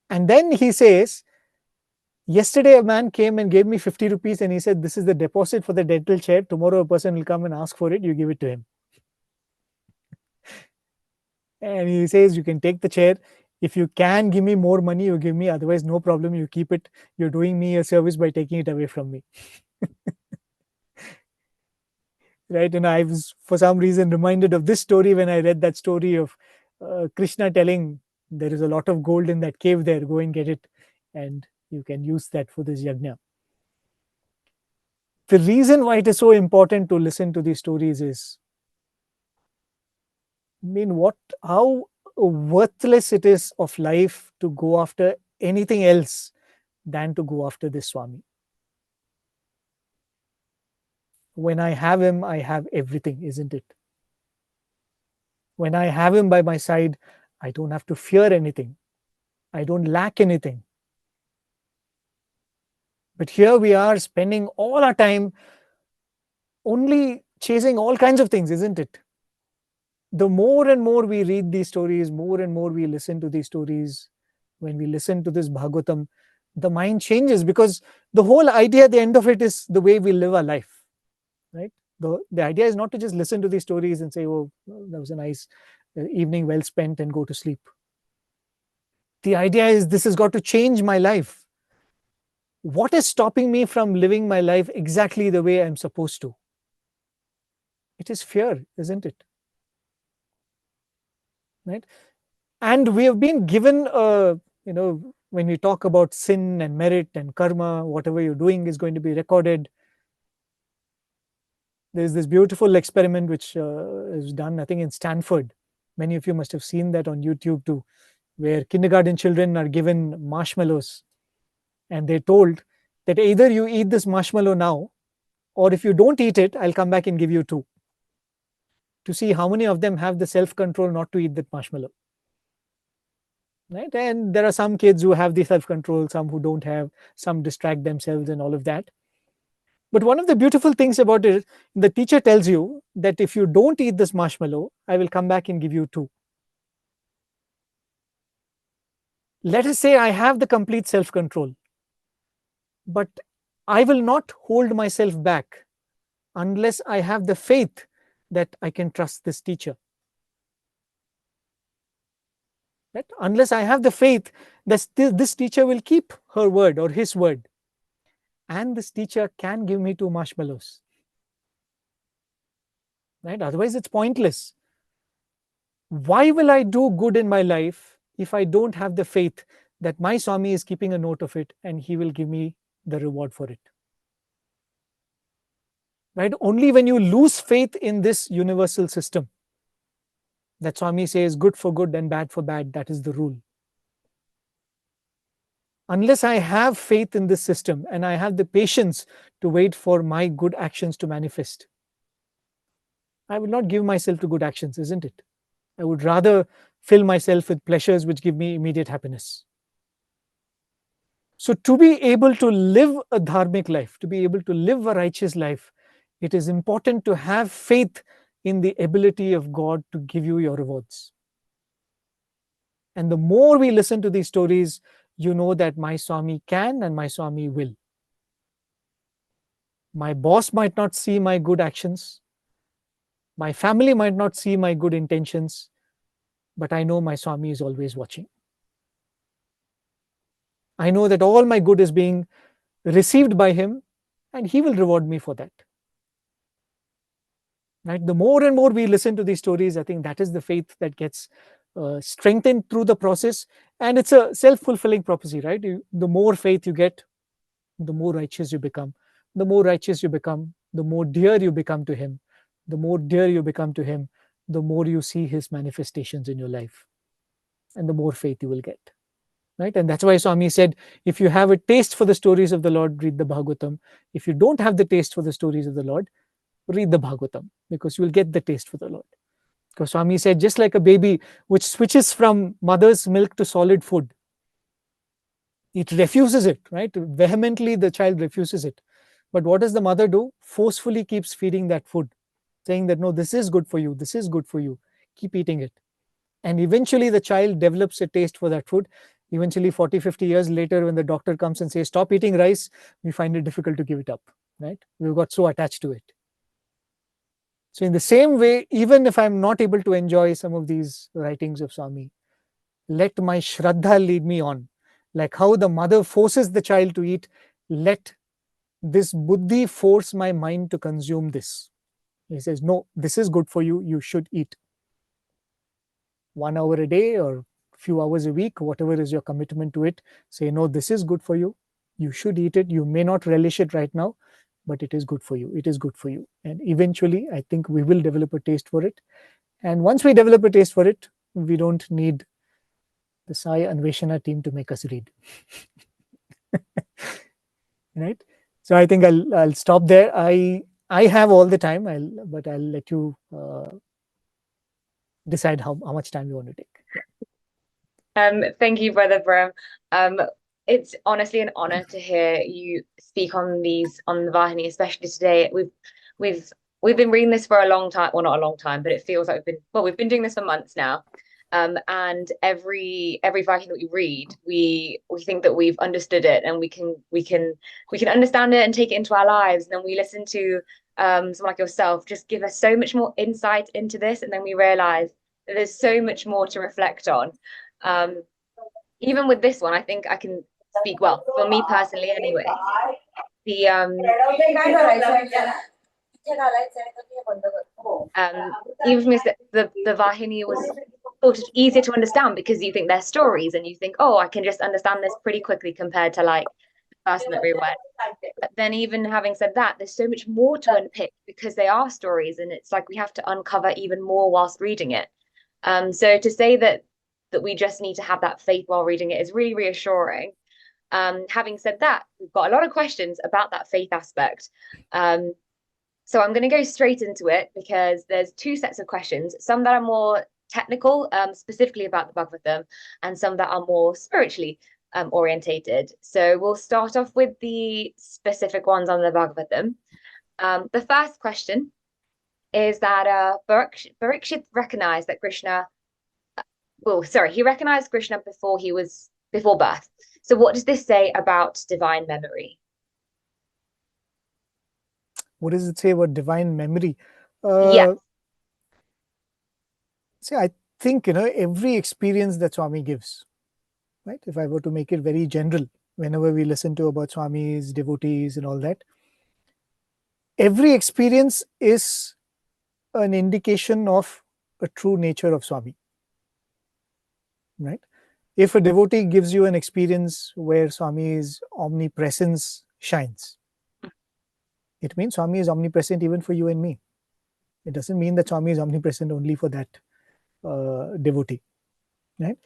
And then he says, yesterday a man came and gave me 50 rupees and he said, this is the deposit for the dental chair. Tomorrow a person will come and ask for it. You give it to him. And he says, you can take the chair. If you can give me more money, you give me. Otherwise, no problem. You keep it. You're doing me a service by taking it away from me. Right? And I was, for some reason, reminded of this story when I read that story of Krishna telling, there is a lot of gold in that cave there. Go and get it. And you can use that for this yajna. the reason why it is so important to listen to these stories is, how worthless it is of life to go after anything else than to go after this Swami. When I have him, I have everything, isn't it? When I have him by my side, I don't have to fear anything. I don't lack anything. But here we are spending all our time only chasing all kinds of things, isn't it? The more and more we read these stories, more and more we listen to these stories, when we listen to this Bhagavatam, the mind changes, because the whole idea at the end of it is the way we live our life, right? The idea is not to just listen to these stories and say, oh, that was a nice evening well spent, and go to sleep. The idea is, this has got to change my life. What is stopping me from living my life exactly the way I'm supposed to? It is fear, isn't it? Right? And we have been given, when we talk about sin and merit and karma, whatever you're doing is going to be recorded. There's this beautiful experiment which is done, I think, in Stanford. Many of you must have seen that on YouTube too, where kindergarten children are given marshmallows, and they're told that either you eat this marshmallow now, or if you don't eat it, I'll come back and give you two, to see how many of them have the self-control not to eat that marshmallow. Right? And there are some kids who have the self-control, some who don't have, some distract themselves and all of that. But one of the beautiful things about it, the teacher tells you that if you don't eat this marshmallow, I will come back and give you two. Let us say I have the complete self-control, but I will not hold myself back unless I have the faith that I can trust this teacher. Right? Unless I have the faith that this teacher will keep her word or his word, and this teacher can give me two marshmallows. Right? Otherwise, it's pointless. Why will I do good in my life if I don't have the faith that my Swami is keeping a note of it and he will give me the reward for it? Right? Only when you lose faith in this universal system, that Swami says good for good and bad for bad, that is the rule. Unless I have faith in this system and I have the patience to wait for my good actions to manifest, I will not give myself to good actions, isn't it? I would rather fill myself with pleasures which give me immediate happiness. So to be able to live a dharmic life, to be able to live a righteous life, it is important to have faith in the ability of God to give you your rewards. And the more we listen to these stories, you know that my Swami can and my Swami will. My boss might not see my good actions. My family might not see my good intentions, but I know my Swami is always watching. I know that all my good is being received by him, and he will reward me for that. Right? The more and more we listen to these stories, I think that is the faith that gets strengthened through the process, and it's a self-fulfilling prophecy, right? The more faith you get, the more righteous you become. The more righteous you become, the more dear you become to him. The more dear you become to him, the more you see his manifestations in your life, and the more faith you will get. Right? And that's why Swami said, if you have a taste for the stories of the Lord, read the Bhagavatam. If you don't have the taste for the stories of the Lord, read the Bhagavatam, because you will get the taste for the Lord. Because Swami said, just like a baby which switches from mother's milk to solid food, it refuses it, right? Vehemently, the child refuses it. But what does the mother do? Forcefully keeps feeding that food, saying that, no, this is good for you, this is good for you, keep eating it. And eventually the child develops a taste for that food. Eventually 40, 50 years later, when the doctor comes and says, stop eating rice, we find it difficult to give it up, right? We've got so attached to it. So in the same way, even if I'm not able to enjoy some of these writings of Swami, let my Shraddha lead me on. Like how the mother forces the child to eat, let this buddhi force my mind to consume this. He says, no, this is good for you, you should eat. 1 hour a day or few hours a week, whatever is your commitment to it, say, no, this is good for you, you should eat it. You may not relish it right now, but it is good for you. It is good for you. And eventually, I think we will develop a taste for it. And once we develop a taste for it, we don't need the Sai Anveshana team to make us read. Right? So I think I'll stop there. I have all the time, but I'll let you decide how much time you want to take. Thank you, Brother Prem. It's honestly an honor to hear you speak on the Vahini, especially today. We've been reading this for a long time. Well, not a long time, but it feels like we've been doing this for months now. And every Vahini that we read, we think that we've understood it, and we can understand it and take it into our lives. And then we listen to someone like yourself just give us so much more insight into this, and then we realize that there's so much more to reflect on. Even with this one, I think I can speak well for me personally. Anyway, the even for me, the Vahini was sort of easier to understand because you think they're stories and you think, oh, I can just understand this pretty quickly compared to like the person that we read. But then even having said that, there's so much more to unpick because they are stories, and it's like we have to uncover even more whilst reading it. So to say that we just need to have that faith while reading it is really reassuring. Having said that, we've got a lot of questions about that faith aspect. So I'm going to go straight into it because there's two sets of questions, some that are more technical, specifically about the Bhagavatam, and some that are more spiritually orientated. So we'll start off with the specific ones on the Bhagavatam. The first question is that Parikshit recognized that Krishna, he recognized Krishna before birth. So what does this say about divine memory? What does it say about divine memory? Yeah. See, I think, every experience that Swami gives, right? If I were to make it very general, whenever we listen to about Swamis, devotees and all that, every experience is an indication of a true nature of Swami, right? If a devotee gives you an experience where Swami's omnipresence shines, it means Swami is omnipresent even for you and me. It doesn't mean that Swami is omnipresent only for that devotee, right?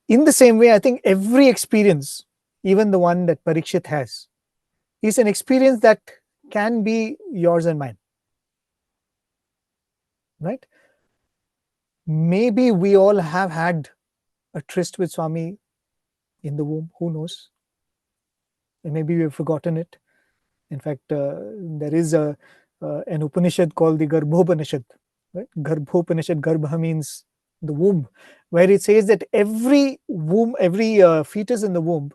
In the same way, I think every experience, even the one that Parikshit has, is an experience that can be yours and mine, right? Maybe we all have had a tryst with Swami in the womb, who knows? And maybe we've forgotten it. In fact, there is an Upanishad called the Garbhopanishad, right? Garbhopanishad, Garbha means the womb, where it says that every fetus in the womb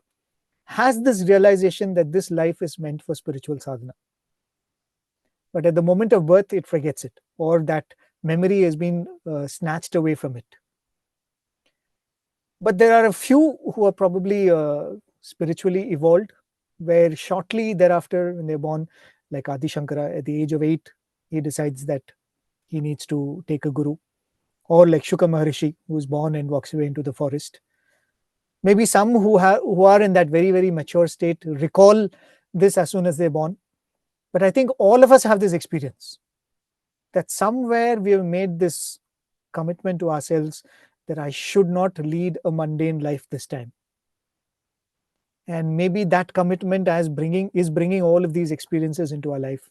has this realization that this life is meant for spiritual sadhana. But at the moment of birth, it forgets it, or that memory has been snatched away from it. But there are a few who are probably spiritually evolved, where shortly thereafter, when they're born, like Adi Shankara, at the age of 8, he decides that he needs to take a guru. Or like Shuka Maharishi, who's born and walks away into the forest. Maybe some who are in that very, very mature state recall this as soon as they're born. But I think all of us have this experience that somewhere we have made this commitment to ourselves that I should not lead a mundane life this time. And maybe that commitment is bringing all of these experiences into our life,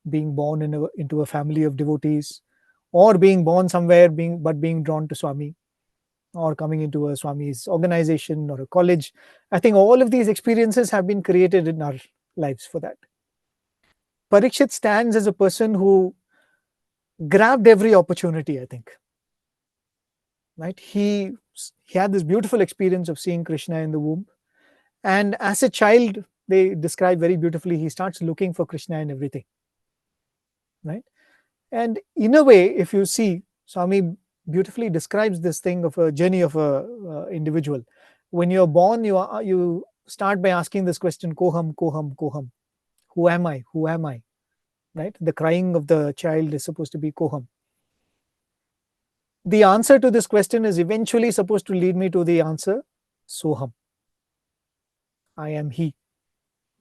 being born into a family of devotees, or being born somewhere, being drawn to Swami, or coming into a Swami's organization or a college. I think all of these experiences have been created in our lives for that. Parikshit stands as a person who grabbed every opportunity, I think. Right? He had this beautiful experience of seeing Krishna in the womb. And as a child, they describe very beautifully, he starts looking for Krishna in everything. Right? And in a way, if you see, Swami beautifully describes this thing of a journey of a individual. When you're born, you start by asking this question, Koham, Koham, Koham. Who am I? Who am I? Right? The crying of the child is supposed to be Koham. The answer to this question is eventually supposed to lead me to the answer, Soham. I am He.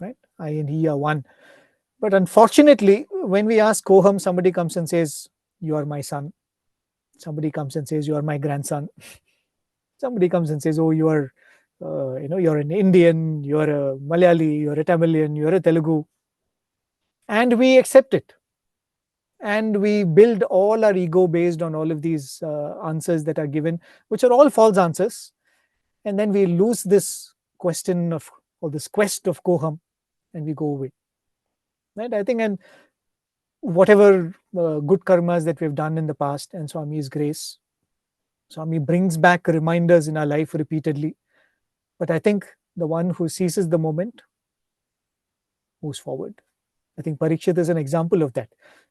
Right? I and He are one. But unfortunately, when we ask Koham, somebody comes and says, "You are my son." Somebody comes and says, "You are my grandson." Somebody comes and says, "Oh, you are, you're an Indian, you're a Malayali, you're a Tamilian, you're a Telugu," and we accept it, and we build all our ego based on all of these answers that are given, which are all false answers, and then we lose this question of, or this quest of Koham, and we go away. Right? I think, and whatever good karmas that we've done in the past, and Swami's grace, Swami brings back reminders in our life repeatedly. But I think the one who seizes the moment moves forward. I think Parikshit is an example of that.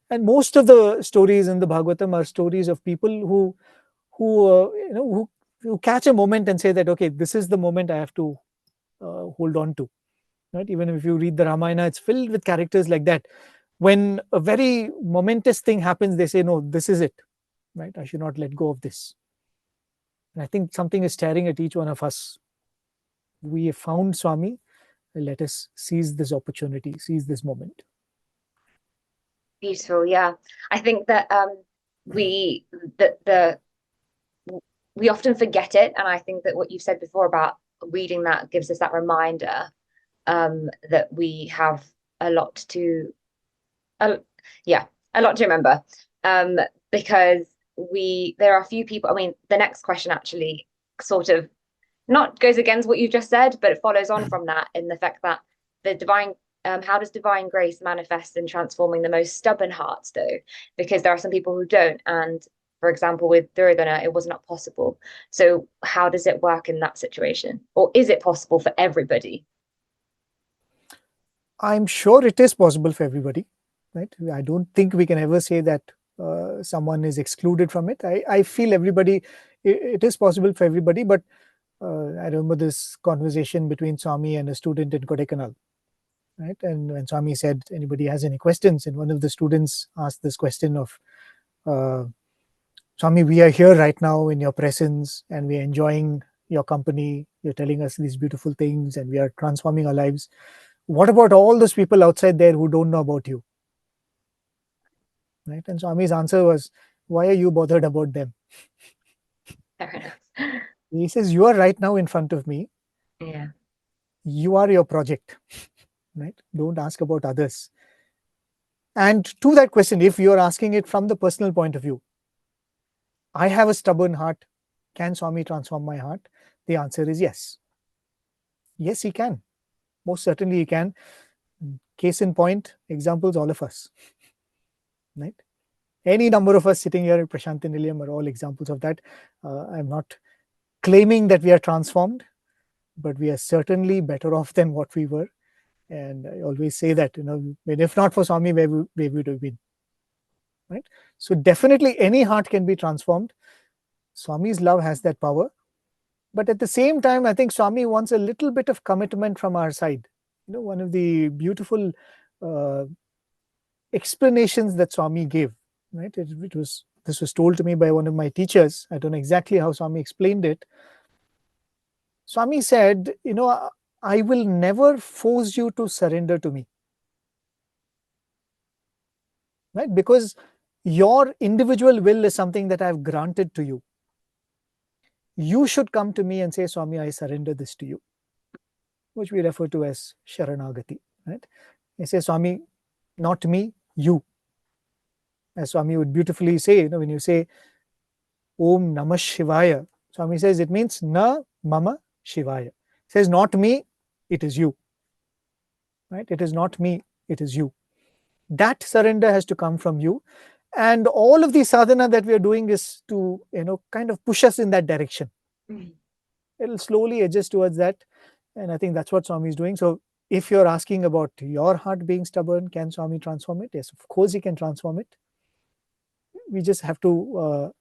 And most of the stories in the Bhagavatam are stories of people who catch a moment and say that, okay, this is the moment I have to hold on to. Right? Even if you read the Ramayana, it's filled with characters like that. When a very momentous thing happens, they say, no, this is it. Right? I should not let go of this. And I think something is staring at each one of us. We have found Swami. Let us seize this opportunity, seize this moment. Beautiful. Yeah. I think that we often forget it. And I think that what you've said before about reading that gives us that reminder that we have a lot to remember. Because there are a few people. I mean, the next question actually sort of not goes against what you just said, but it follows on from that in the fact that the divine, how does divine grace manifest in transforming the most stubborn hearts, though? Because there are some people who don't, and for example, with Duryodhana, it was not possible. So how does it work in that situation, or is it possible for everybody? I'm sure it is possible for everybody, right? I don't think we can ever say that someone is excluded from it. I feel it is possible for everybody, but I remember this conversation between Swami and a student in Kodaikanal, right? And when Swami said, anybody has any questions? And one of the students asked this question of, Swami, we are here right now in your presence and we are enjoying your company. You're telling us these beautiful things and we are transforming our lives. What about all those people outside there who don't know about you? Right? And Swami's answer was, why are you bothered about them? Fair enough. He says, you are right now in front of me. Yeah. You are your project. Right? Don't ask about others. And to that question, if you're asking it from the personal point of view, I have a stubborn heart. Can Swami transform my heart? The answer is yes. Yes, he can. Most certainly he can. Case in point, examples, all of us. Right? Any number of us sitting here at Prashanti Nilayam are all examples of that. I'm not claiming that we are transformed, but we are certainly better off than what we were. And I always say that, if not for Swami, where would have been? Right? So definitely any heart can be transformed. Swami's love has that power. But at the same time, I think Swami wants a little bit of commitment from our side. One of the beautiful explanations that Swami gave, right? This was told to me by one of my teachers. I don't know exactly how Swami explained it. Swami said, I will never force you to surrender to me. Right? Because your individual will is something that I've granted to you. You should come to me and say, Swami, I surrender this to you, which we refer to as Sharanagati. Right? He says, Swami, not me, you. As Swami would beautifully say, when you say Om Namah Shivaya, Swami says it means Na Mama Shivaya. He says, not me, it is you. Right? It is not me, it is you. That surrender has to come from you. And all of the sadhana that we are doing is to, kind of push us in that direction. Mm-hmm. It'll slowly adjust towards that. And I think that's what Swami is doing. So if you're asking about your heart being stubborn, can Swami transform it? Yes, of course he can transform it. We just have to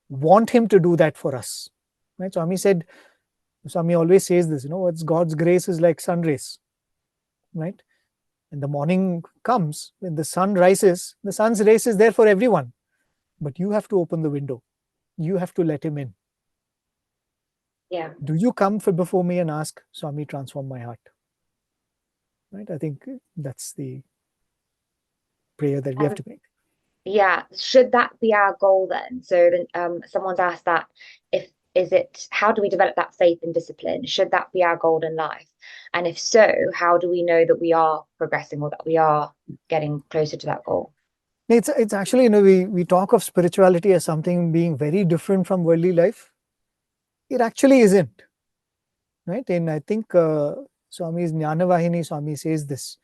want him to do that for us. Right? Swami always says this, what's God's grace is like sun rays. Right? And the morning comes, when the sun rises, the sun's rays is there for everyone. But you have to open the window. You have to let him in. Yeah. Do you come before me and ask, Swami, transform my heart? Right? I think that's the prayer that we have to make. Yeah, should that be our goal then? So then someone's asked that, how do we develop that faith and discipline? Should that be our goal in life? And if so, how do we know that we are progressing or that we are getting closer to that goal? It's actually, we talk of spirituality as something being very different from worldly life. It actually isn't, right? And I think Swami's Jnana Vahini, Swami says this.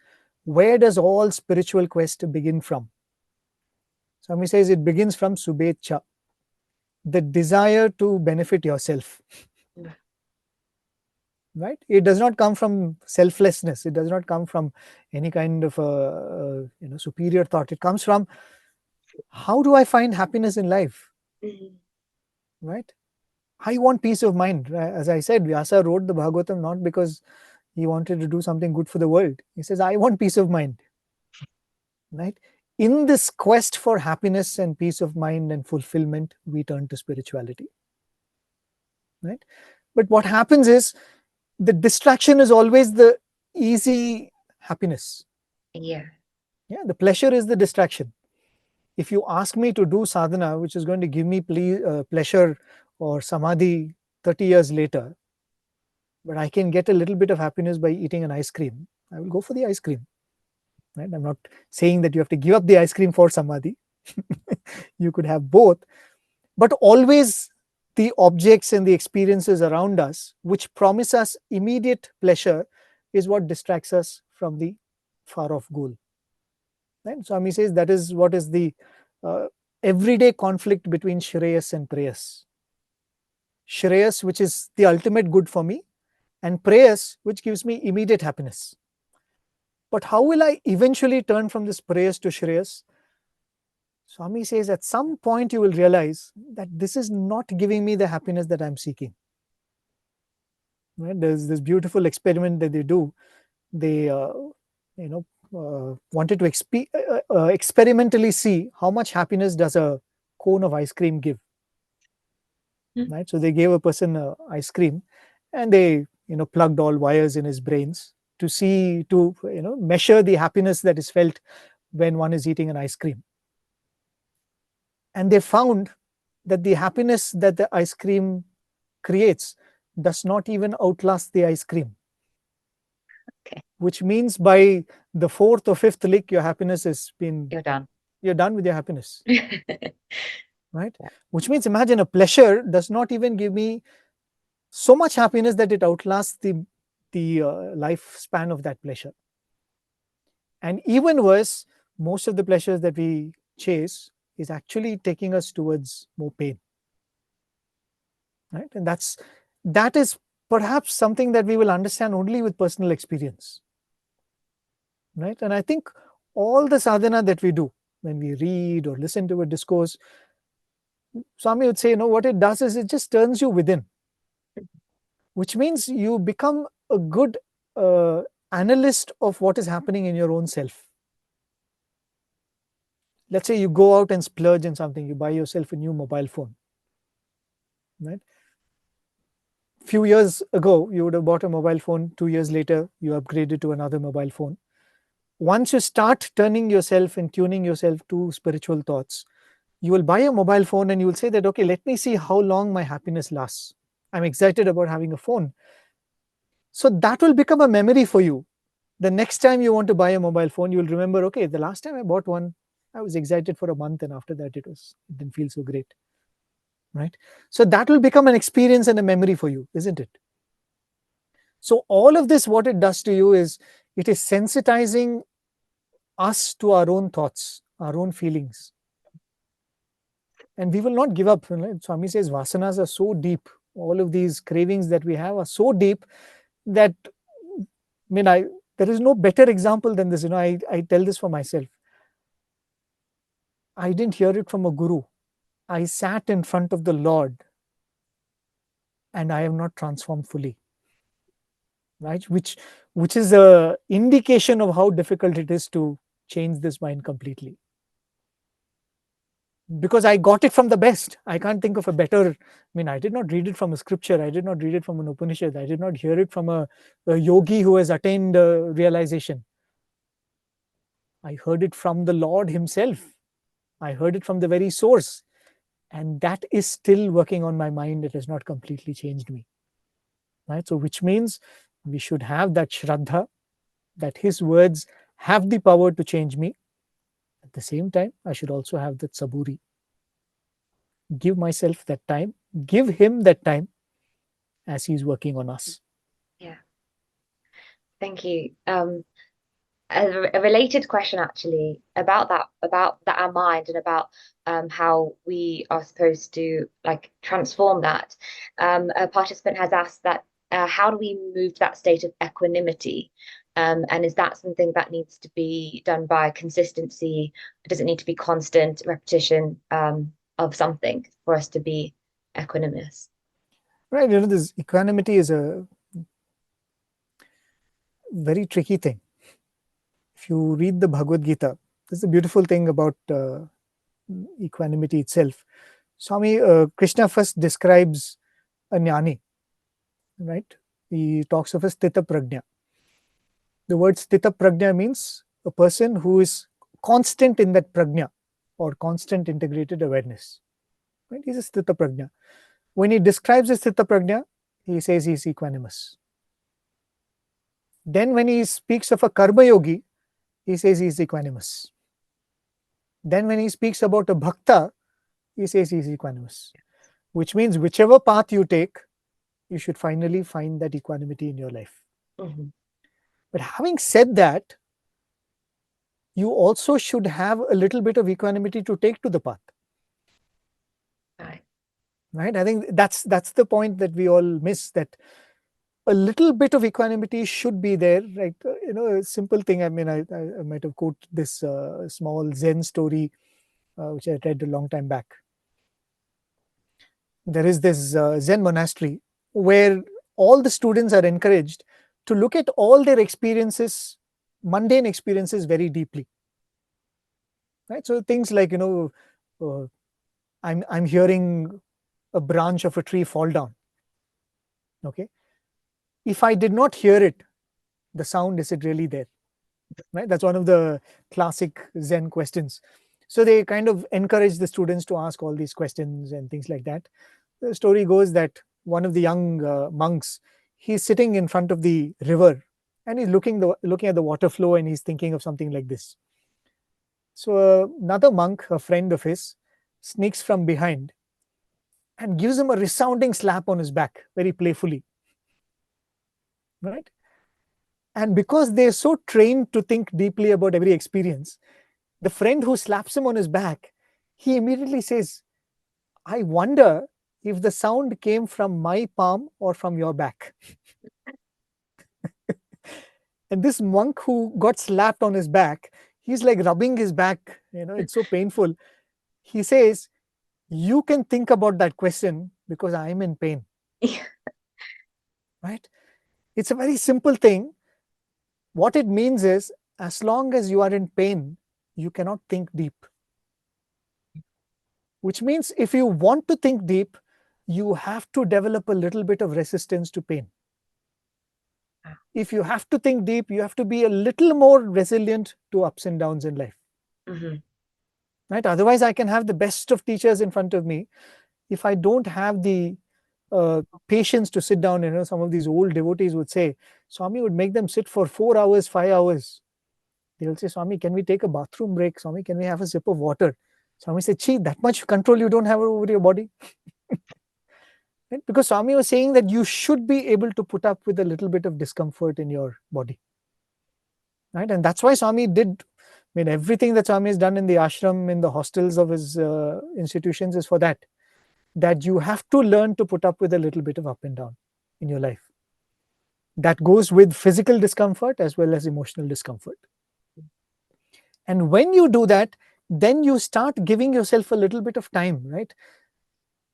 Where does all spiritual quest begin from? Swami says it begins from Subhecha, the desire to benefit yourself. Right? It does not come from selflessness. It does not come from any kind of superior thought. It comes from, how do I find happiness in life? Right? I want peace of mind. As I said, Vyasa wrote the Bhagavatam not because he wanted to do something good for the world. He says, I want peace of mind. Right? In this quest for happiness and peace of mind and fulfillment, we turn to spirituality. Right? But what happens is, the distraction is always the easy happiness. Yeah. Yeah, the pleasure is the distraction. If you ask me to do sadhana, which is going to give me pleasure or samadhi 30 years later, but I can get a little bit of happiness by eating an ice cream, I will go for the ice cream. Right? I'm not saying that you have to give up the ice cream for samadhi. You could have both, but always the objects and the experiences around us which promise us immediate pleasure is what distracts us from the far off goal. Right? Swami says that is what is the everyday conflict between Shreyas and Preyas. Shreyas, which is the ultimate good for me, and Preyas, which gives me immediate happiness. But how will I eventually turn from this Preyas to Shreyas? Swami says at some point you will realize that this is not giving me the happiness that I'm seeking. Right? There's this beautiful experiment that they do. They, wanted to experimentally see how much happiness does a cone of ice cream give. Right? So they gave a person ice cream, and they, plugged all wires in his brains to measure the happiness that is felt when one is eating an ice cream. And they found that the happiness that the ice cream creates does not even outlast the ice cream. Okay. Which means by the fourth or fifth lick, your happiness has been... You're done. You're done with your happiness. Right? Yeah. Which means, imagine, a pleasure does not even give me so much happiness that it outlasts the lifespan of that pleasure. And even worse, most of the pleasures that we chase is actually taking us towards more pain. Right? And that is perhaps something that we will understand only with personal experience. Right? And I think all the sadhana that we do, when we read or listen to a discourse, Swami would say, what it does is it just turns you within, which means you become a good analyst of what is happening in your own self. Let's say you go out and splurge in something, you buy yourself a new mobile phone. Right? Few years ago, you would have bought a mobile phone. 2 years later, you upgraded to another mobile phone. Once you start turning yourself and tuning yourself to spiritual thoughts, you will buy a mobile phone and you will say that, okay, let me see how long my happiness lasts. I'm excited about having a phone. So that will become a memory for you. The next time you want to buy a mobile phone, you will remember, okay, the last time I bought one, I was excited for a month, and after that it didn't feel so great. Right? So that will become an experience and a memory for you, isn't it? So all of this, what it does to you is, it is sensitizing us to our own thoughts, our own feelings. And we will not give up. Swami says vasanas are so deep. All of these cravings that we have are so deep that, there is no better example than this. I tell this for myself. I didn't hear it from a guru. I sat in front of the Lord and I have not transformed fully. Right? Which is an indication of how difficult it is to change this mind completely. Because I got it from the best. I can't think of a better... I did not read it from a scripture. I did not read it from an Upanishad. I did not hear it from a yogi who has attained realization. I heard it from the Lord himself. I heard it from the very source. And that is still working on my mind. It has not completely changed me. Right? So, which means we should have that shraddha, that his words have the power to change me. At the same time, I should also have that saburi. Give myself that time, give him that time as he's working on us. Yeah. Thank you. A related question actually about that our mind and about how we are supposed to like transform that. A participant has asked that how do we move to that state of equanimity? And is that something that needs to be done by consistency? Does it need to be constant repetition of something for us to be equanimous? Right, this equanimity is a very tricky thing. If you read the Bhagavad Gita, there's a beautiful thing about equanimity itself. Swami Krishna first describes a jnani, right? He talks of a sthita prajna. The word sthita prajna means a person who is constant in that prajna or constant integrated awareness. Right? He's a sthita prajna. When he describes a sthita prajna, he says he's equanimous. Then when he speaks of a karma yogi, he says he's equanimous. Then when he speaks about a bhakta, he says he's equanimous. Which means whichever path you take, you should finally find that equanimity in your life. Mm-hmm. But having said that, you also should have a little bit of equanimity to take to the path. Right? I think that's the point that we all miss, that a little bit of equanimity should be there. Right? A simple thing. I mean, I might have quoted this small Zen story, which I read a long time back. There is this Zen monastery where all the students are encouraged to look at all their experiences, mundane experiences, very deeply. Right? So things like, I'm hearing a branch of a tree fall down. Okay. If I did not hear it, the sound, is it really there? Right? That's one of the classic Zen questions. So they kind of encourage the students to ask all these questions and things like that. The story goes that one of the young monks, he's sitting in front of the river and he's looking at the water flow, and he's thinking of something like this. So another monk, a friend of his, sneaks from behind and gives him a resounding slap on his back, very playfully. Right? And because they're so trained to think deeply about every experience, the friend who slaps him on his back, he immediately says, I wonder if the sound came from my palm or from your back. And this monk who got slapped on his back, he's like rubbing his back, it's so painful. He says, you can think about that question because I'm in pain. Right? It's a very simple thing. What it means is, as long as you are in pain, you cannot think deep. Which means if you want to think deep, you have to develop a little bit of resistance to pain. If you have to think deep, you have to be a little more resilient to ups and downs in life. Mm-hmm. Right? Otherwise, I can have the best of teachers in front of me. If I don't have the patience to sit down, some of these old devotees would say, Swami would make them sit for 4 hours, 5 hours. They'll say, Swami, can we take a bathroom break? Swami, can we have a sip of water? Swami said, Chi, that much control you don't have over your body. Right? Because Swami was saying that you should be able to put up with a little bit of discomfort in your body. Right? And that's why Swami did, everything that Swami has done in the ashram, in the hostels of his institutions is for that you have to learn to put up with a little bit of up and down in your life. That goes with physical discomfort as well as emotional discomfort. And when you do that, then you start giving yourself a little bit of time, right?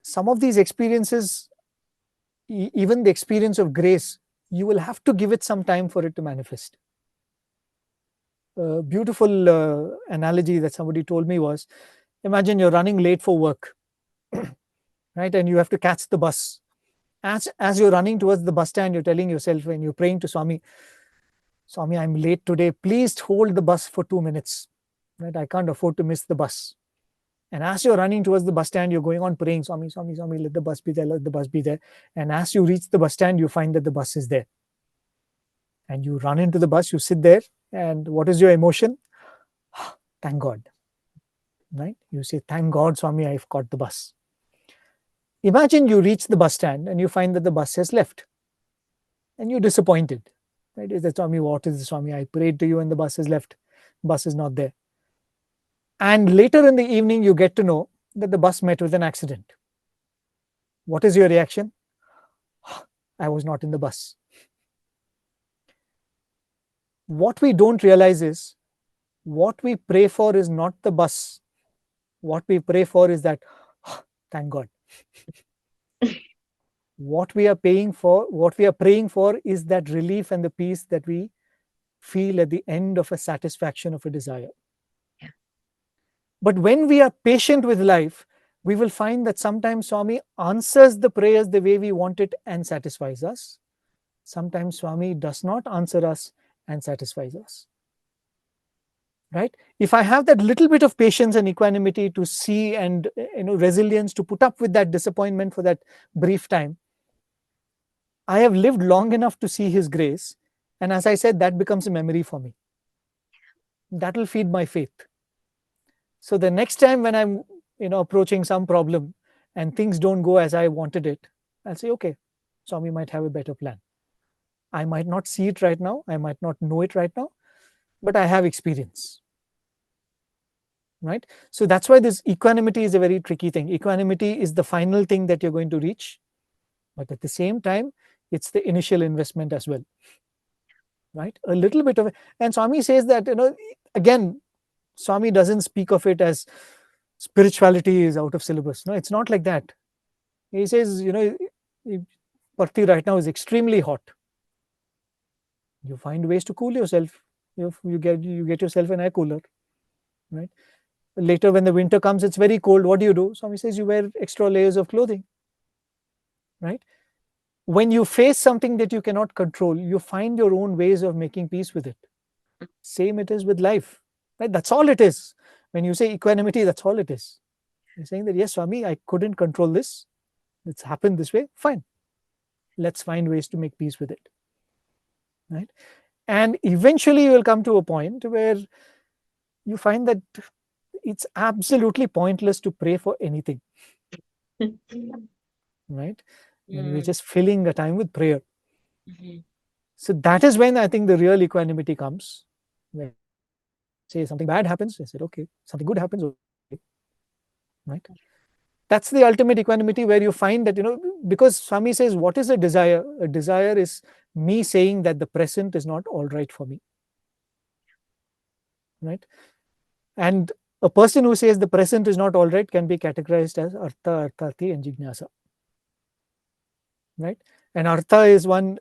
Some of these experiences, even the experience of grace, you will have to give it some time for it to manifest. A beautiful analogy that somebody told me was, imagine you're running late for work, right? And you have to catch the bus. As you're running towards the bus stand, you're telling yourself and you're praying to Swami, Swami, I'm late today. Please hold the bus for 2 minutes. Right? I can't afford to miss the bus. And as you're running towards the bus stand, you're going on praying, Swami, Swami, Swami, let the bus be there, let the bus be there. And as you reach the bus stand, you find that the bus is there. And you run into the bus, you sit there, and what is your emotion? Thank God. Right? You say, thank God, Swami, I've caught the bus. Imagine you reach the bus stand and you find that the bus has left. And you're disappointed. Right? Is that, Swami, what is this, Swami? I prayed to you and the bus has left. Bus is not there. And later in the evening, you get to know that the bus met with an accident. What is your reaction? I was not in the bus. What we don't realize is, what we pray for is not the bus. What we pray for is that, thank God. What we are praying for is that relief and the peace that we feel at the end of a satisfaction of a desire. Yeah. But when we are patient with life, we will find that sometimes Swami answers the prayers the way we want it and satisfies us. Sometimes Swami does not answer us and satisfies us. Right? If I have that little bit of patience and equanimity to see and resilience to put up with that disappointment for that brief time, I have lived long enough to see His grace. And as I said, that becomes a memory for me. That will feed my faith. So the next time when I'm approaching some problem and things don't go as I wanted it, I'll say, okay, Swami might have a better plan. I might not see it right now. I might not know it right now, but I have experience. Right? So that's why this equanimity is a very tricky thing. Equanimity is the final thing that you're going to reach. But at the same time, it's the initial investment as well. Right? A little bit of it. And Swami says that, again, Swami doesn't speak of it as spirituality is out of syllabus. No, it's not like that. He says, Parthi right now is extremely hot. You find ways to cool yourself. You get yourself an air cooler. Right? Later, when the winter comes, it's very cold. What do? Swami says you wear extra layers of clothing. Right? When you face something that you cannot control, you find your own ways of making peace with it. Same it is with life. Right? That's all it is. When you say equanimity, that's all it is. You're saying that, yes, Swami, I couldn't control this. It's happened this way. Fine. Let's find ways to make peace with it. Right? And eventually you will come to a point where you find that it's absolutely pointless to pray for anything. Right? And we're just filling the time with prayer. So that is when I think the real equanimity comes. When say something bad happens, I said, okay, something good happens, okay. Right? That's the ultimate equanimity, where you find that, because Swami says, what is a desire? A desire is me saying that the present is not all right for me. Right? And a person who says the present is not all right can be categorized as artha, arthati, and jignasa. Right? And artha is one,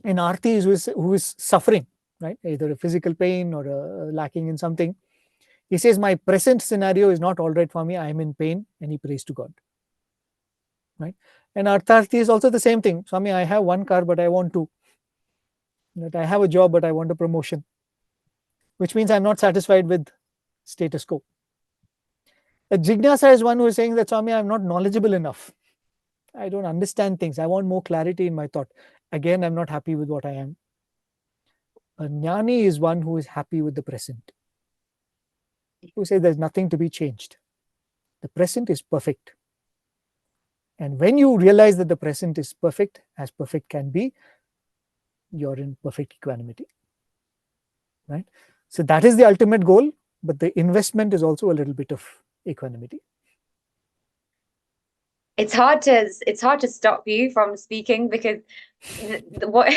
and arti is who is suffering, right? Either a physical pain or a lacking in something. He says, my present scenario is not all right for me. I am in pain, and he prays to God. Right? And artharthi is also the same thing. Swami, I have one car, but I want two. That I have a job, but I want a promotion. Which means I'm not satisfied with status quo. A jignasa is one who is saying that, Swami, I'm not knowledgeable enough. I don't understand things. I want more clarity in my thought. Again, I'm not happy with what I am. A jnani is one who is happy with the present, who says there's nothing to be changed. The present is perfect. And when you realize that the present is perfect, as perfect can be, you're in perfect equanimity. Right? So that is the ultimate goal, but the investment is also a little bit of equanimity. It's hard to stop you from speaking, because what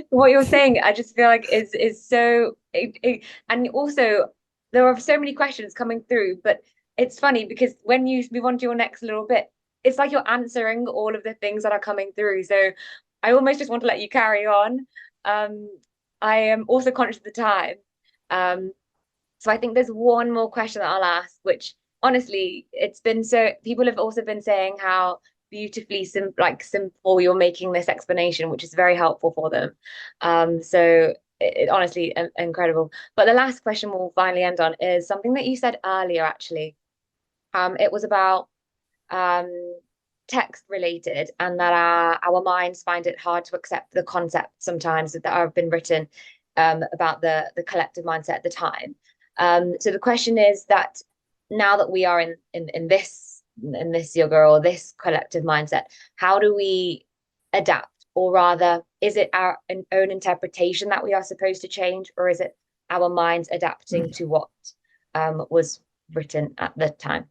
what you're saying, I just feel like is so and also there are so many questions coming through, but it's funny because when you move on to your next little bit, it's like you're answering all of the things that are coming through. So I almost just want to let you carry on. I am also conscious of the time. So I think there's one more question that I'll ask, which honestly, it's been so, people have also been saying how beautifully simple you're making this explanation, which is very helpful for them. So honestly incredible. But the last question we'll finally end on is something that you said earlier, actually. It was about text related, and that our minds find it hard to accept the concepts sometimes that have been written about the collective mindset at the time. So the question is that now that we are in this yoga or this collective mindset, how do we adapt? Or rather, is it our own interpretation that we are supposed to change, or is it our minds adapting to what was written at the time?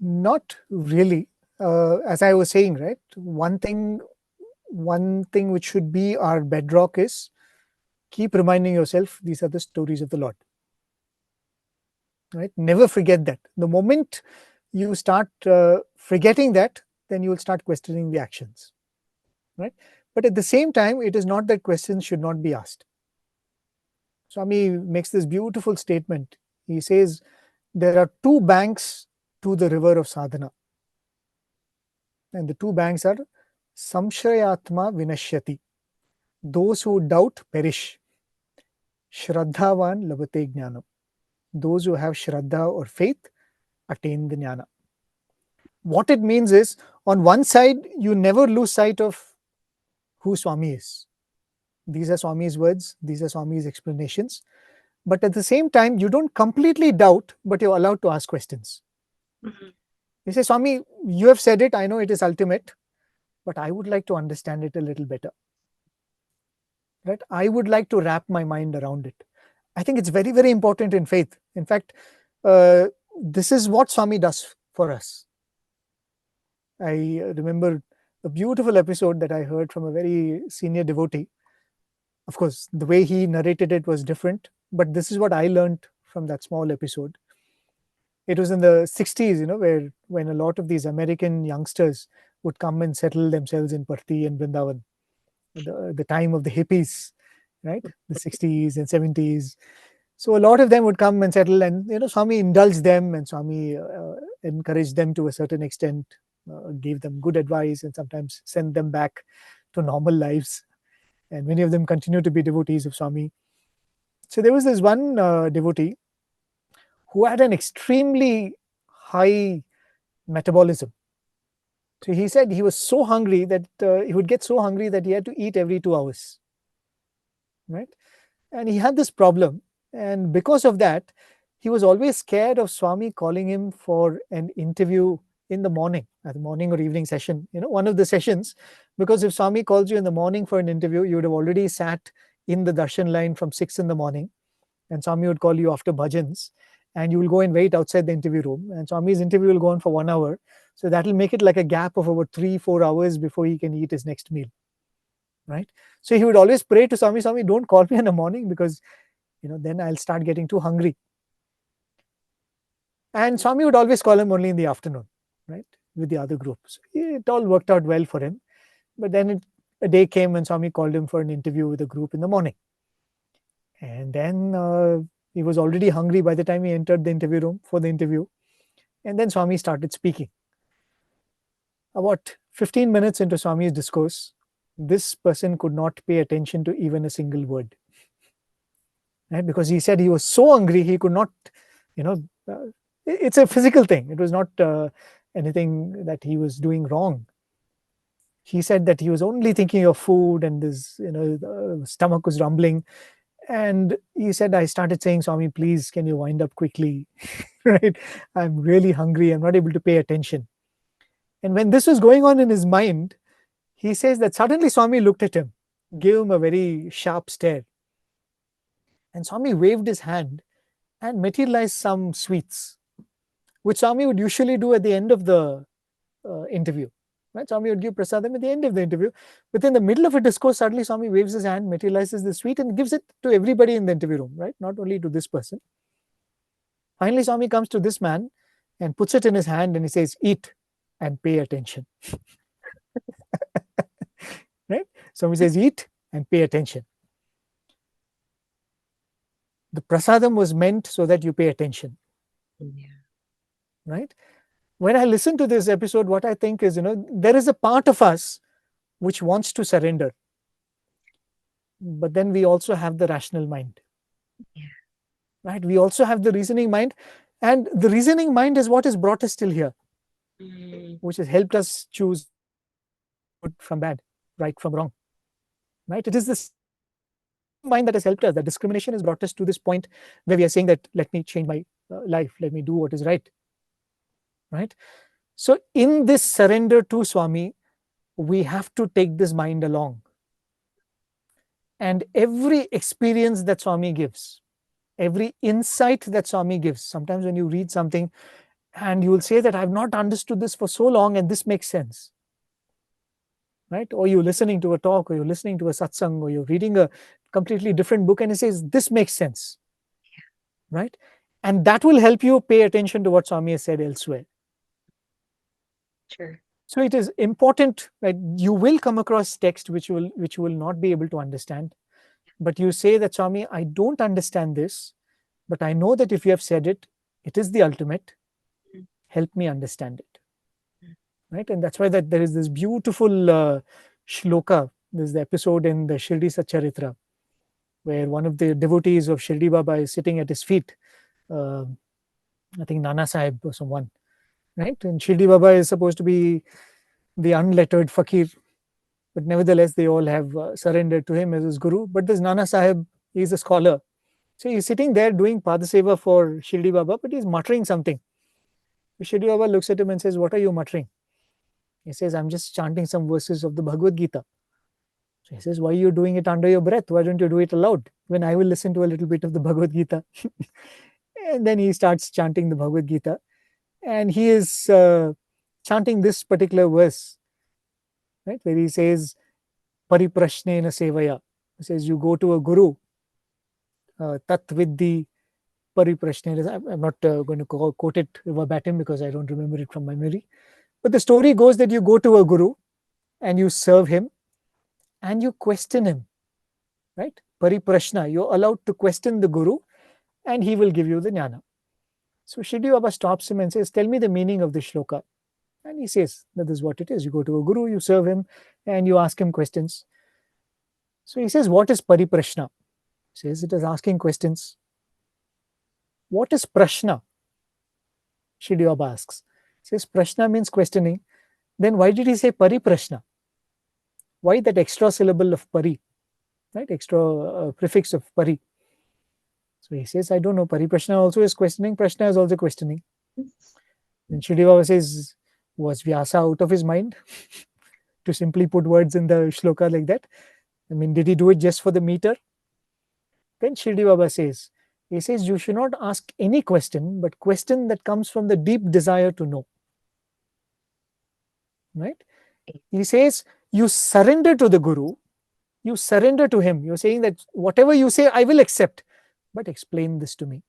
Not really. As I was saying, right? One thing which should be our bedrock is keep reminding yourself these are the stories of the Lord. Right? Never forget that. The moment you start forgetting that, then you will start questioning the actions. Right? But at the same time, it is not that questions should not be asked. Swami makes this beautiful statement. He says there are two banks to the river of sadhana. And the two banks are samshayatma vinashyati. Those who doubt perish. Shraddhavan labhate jnanam. Those who have shraddha or faith attain the jnana. What it means is, on one side, you never lose sight of who Swami is. These are Swami's words, these are Swami's explanations. But at the same time, you don't completely doubt, but you're allowed to ask questions. Mm-hmm. You say, Swami, you have said it, I know it is ultimate, but I would like to understand it a little better. Right? I would like to wrap my mind around it. I think it's very, very important in faith. In fact, this is what Swami does for us. I remember a beautiful episode that I heard from a very senior devotee. Of course, the way he narrated it was different, but this is what I learned from that small episode. It was in the 60s, when a lot of these American youngsters would come and settle themselves in Parthi and Vrindavan, the time of the hippies, right? The 60s and 70s. So a lot of them would come and settle, and Swami indulged them, and Swami encouraged them to a certain extent, gave them good advice, and sometimes sent them back to normal lives. And many of them continue to be devotees of Swami. So there was this one devotee who had an extremely high metabolism. So he said he was so hungry that he would get so hungry that he had to eat every 2 hours. Right? And he had this problem. And because of that, he was always scared of Swami calling him for an interview in the morning, at the morning or evening session, one of the sessions. Because if Swami calls you in the morning for an interview, you would have already sat in the darshan line from 6 in the morning. And Swami would call you after bhajans. And you will go and wait outside the interview room. And Swami's interview will go on for 1 hour. So that will make it like a gap of about 3-4 hours before he can eat his next meal. Right? So he would always pray to Swami, Swami, don't call me in the morning, because then I'll start getting too hungry. And Swami would always call him only in the afternoon, right, with the other group. So it all worked out well for him. But then a day came when Swami called him for an interview with a group in the morning. And then he was already hungry by the time he entered the interview room for the interview. And then Swami started speaking. About 15 minutes into Swami's discourse, this person could not pay attention to even a single word. Right? Because he said he was so hungry, he could not, it's a physical thing. It was not anything that he was doing wrong. He said that he was only thinking of food, and his the stomach was rumbling. And he said, I started saying, Swami, please, can you wind up quickly? Right? I'm really hungry. I'm not able to pay attention. And when this was going on in his mind, he says that suddenly Swami looked at him, gave him a very sharp stare. And Swami waved his hand and materialized some sweets, which Swami would usually do at the end of the interview. Right? Swami would give prasadam at the end of the interview. But in the middle of a discourse, suddenly Swami waves his hand, materializes the sweet, and gives it to everybody in the interview room, right? Not only to this person. Finally, Swami comes to this man and puts it in his hand, and he says, eat and pay attention. Right? Swami says, eat and pay attention. The prasadam was meant so that you pay attention. Yeah. Right? When I listen to this episode, what I think is, there is a part of us which wants to surrender. but then we also have the rational mind. Yeah. Right? We also have the reasoning mind, and the reasoning mind is what has brought us till here, which has helped us choose good from bad, right from wrong. Right? It is this mind that has helped us. The discrimination has brought us to this point where we are saying that let me change my life, let me do what is right. Right? So in this surrender to Swami, we have to take this mind along. And every experience that Swami gives, every insight that Swami gives, sometimes when you read something and you will say that I've not understood this for so long and this makes sense. Right? Or you're listening to a talk, or you're listening to a satsang, or you're reading a completely different book and it says, this makes sense. Right? And that will help you pay attention to what Swami has said elsewhere. True. So it is important that you will come across text which you will not be able to understand. But you say that, Swami, I don't understand this, but I know that if you have said it, it is the ultimate. Help me understand it. Right? And that's why that there is this beautiful shloka. There's the episode in the Shirdi Satcharitra where one of the devotees of Shirdi Baba is sitting at his feet. I think Nana Sahib or someone. Right? And Shirdi Baba is supposed to be the unlettered fakir, but nevertheless they all have surrendered to him as his guru. But this Nana Sahib, he's a scholar. So he's sitting there doing Padaseva for Shirdi Baba, but he's muttering something. Shirdi Baba looks at him and says, what are you muttering? He says, I'm just chanting some verses of the Bhagavad Gita. So he says, why are you doing it under your breath? Why don't you do it aloud? When I will listen to a little bit of the Bhagavad Gita. And then he starts chanting the Bhagavad Gita. And he is chanting this particular verse, right, where he says, Pariprashnena sevaya. He says, you go to a guru, tat viddhi pariprashnena. I'm not going to quote it verbatim because I don't remember it from my memory. But the story goes that you go to a guru and you serve him and you question him, right? Pariprashna, you're allowed to question the guru and he will give you the jnana. So Shirdi Baba stops him and says, tell me the meaning of the shloka. And he says, that is what it is. You go to a guru, you serve him and you ask him questions. So he says, what is pariprashna? He says, it is asking questions. What is prashna? Shirdi Baba asks. He says, prashna means questioning. Then why did he say pariprashna? Why that extra syllable of pari? Right? Extra prefix of pari. So he says, I don't know. Pariprashna also is questioning. Prashna is also questioning. Then Shirdi Baba says, was Vyasa out of his mind to simply put words in the shloka like that? I mean, did he do it just for the meter? Then Shirdi Baba says, he says, you should not ask any question, but question that comes from the deep desire to know. Right? He says, you surrender to the guru, you surrender to him. You're saying that whatever you say, I will accept, but explain this to me.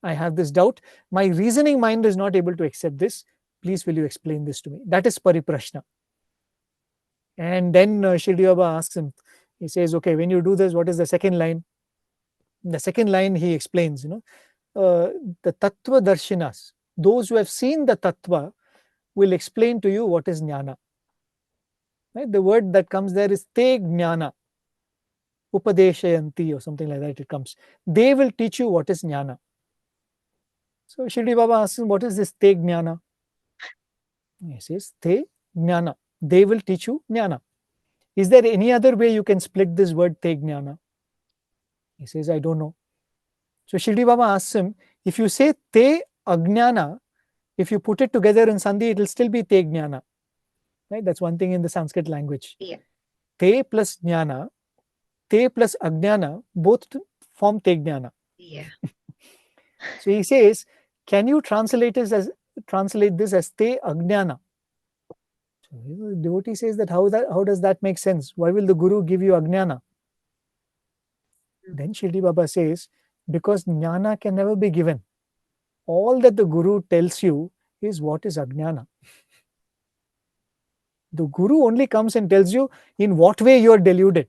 I have this doubt. My reasoning mind is not able to accept this. Please, will you explain this to me? That is pariprashna. And then Shirdi Baba asks him, he says, okay, when you do this, what is the second line? In the second line, he explains, the tattva darshinas, those who have seen the tattva will explain to you what is jnana. Right? The word that comes there is te jnana, upadeshayanti or something like that it comes. They will teach you what is jnana. So Shirdi Baba asks him, what is this te jnana? He says, te jnana. They will teach you jnana. Is there any other way you can split this word te jnana? He says, I don't know. So Shirdi Baba asks him, if you say te ajnana, if you put it together in Sandhi, it will still be te jnana. Right? That's one thing in the Sanskrit language. Yeah. Te plus jnana, te plus ajnana, both form te jnana. Yeah. So he says, can you translate this as te ajnana? So the devotee says that how does that make sense? Why will the guru give you ajnana? Then Shirdi Baba says, because jnana can never be given. All that the guru tells you is what is ajnana. The guru only comes and tells you in what way you are deluded.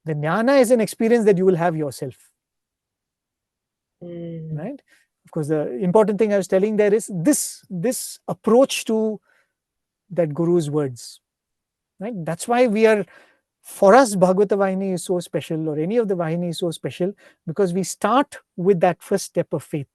The jnana is an experience that you will have yourself. Right? Of course, the important thing I was telling there is this approach to that guru's words. Right? That's why we are For us, Bhagavata Vahini is so special, or any of the Vahini is so special, because we start with that first step of faith.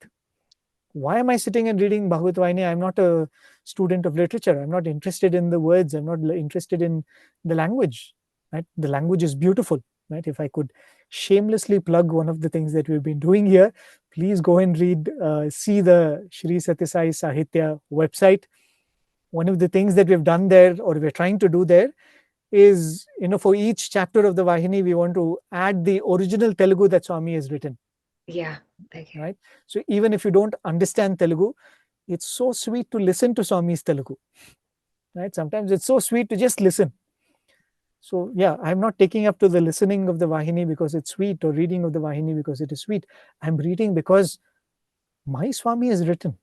Why am I sitting and reading Bhagavata Vahini? I'm not a student of literature. I'm not interested in the words. I'm not interested in the language. Right? The language is beautiful. Right? If I could shamelessly plug one of the things that we've been doing here, please go and read, see the Sri Sathya Sai Sahitya website. One of the things that we've done there, or we're trying to do there, is, for each chapter of the Vahini, we want to add the original Telugu that Swami has written. Yeah. Okay. Right. So even if you don't understand Telugu, it's so sweet to listen to Swami's Telugu. Right. Sometimes it's so sweet to just listen. So yeah, I'm not taking up to the listening of the Vahini because it's sweet, or reading of the Vahini because it is sweet. I'm reading because my Swami has written.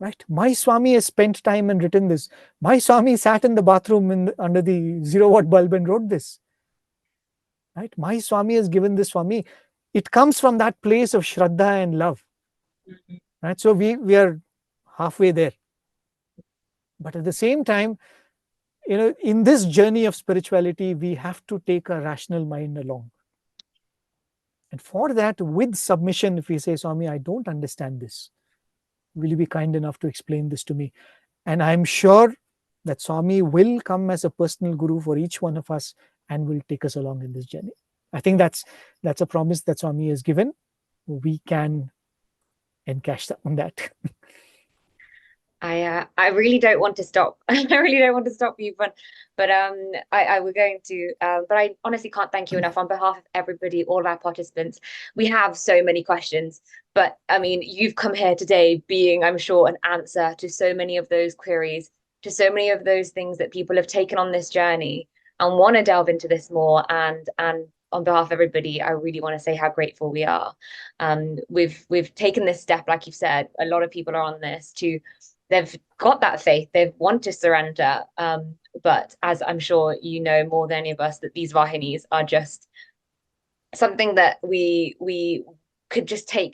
Right. My Swami has spent time and written this. My Swami sat in the bathroom under the 0-watt bulb and wrote this. Right. My Swami has given this for me. It comes from that place of Shraddha and love. Right. So we are halfway there. But at the same time, in this journey of spirituality, we have to take a rational mind along. And for that, with submission, if we say, Swami, I don't understand this, will you be kind enough to explain this to me? And I'm sure that Swami will come as a personal guru for each one of us and will take us along in this journey. I think that's a promise that Swami has given. We can encash on that. I really don't want to stop. I really don't want to stop you, but I we're going to. But I honestly can't thank you enough on behalf of everybody, all of our participants. We have so many questions, but I mean, you've come here today being, I'm sure, an answer to so many of those queries, to so many of those things that people have taken on this journey and want to delve into this more. And on behalf of everybody, I really want to say how grateful we are. We've taken this step, like you've said. A lot of people are on this to. They've got that faith, they've want to surrender. But as I'm sure you know more than any of us, that these Vahinis are just something that we could just take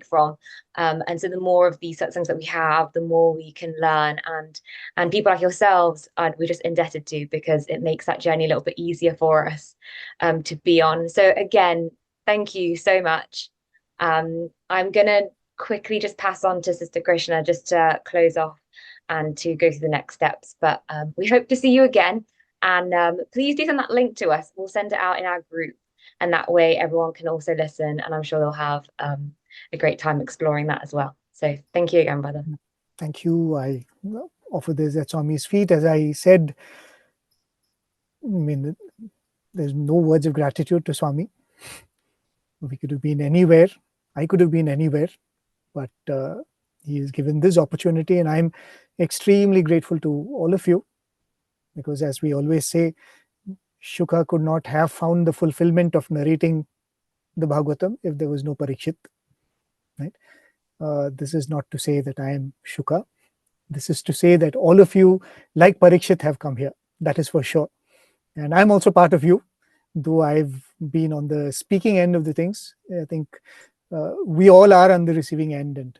from. And so the more of these satsangs that we have, the more we can learn, and people like yourselves we're just indebted to, because it makes that journey a little bit easier for us to be on. So again, thank you so much. I'm gonna quickly just pass on to Sister Krishna just to close off and to go through the next steps. But we hope to see you again. And please do send that link to us. We'll send it out in our group. And that way everyone can also listen. And I'm sure they'll have a great time exploring that as well. So thank you again, brother. Thank you. I offer this at Swami's feet. As I said, I mean, there's no words of gratitude to Swami. We could have been anywhere. I could have been anywhere. But he has given this opportunity, and I'm extremely grateful to all of you, because as we always say, Shuka could not have found the fulfillment of narrating the Bhagavatam if there was no Parikshit. Right? This is not to say that I am Shuka. This is to say that all of you, like Parikshit, have come here. That is for sure. And I'm also part of you, though I've been on the speaking end of the things. I think we all are on the receiving end, and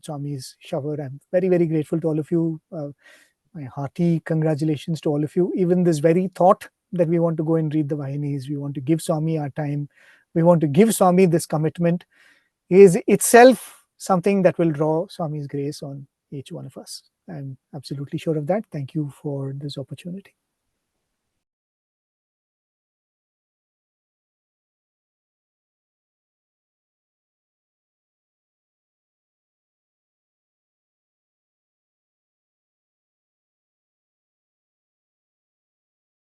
Swami's shower. I'm very, very grateful to all of you. My hearty congratulations to all of you. Even this very thought that we want to go and read the Vahinis, we want to give Swami our time, we want to give Swami this commitment, is itself something that will draw Swami's grace on each one of us. I'm absolutely sure of that. Thank you for this opportunity.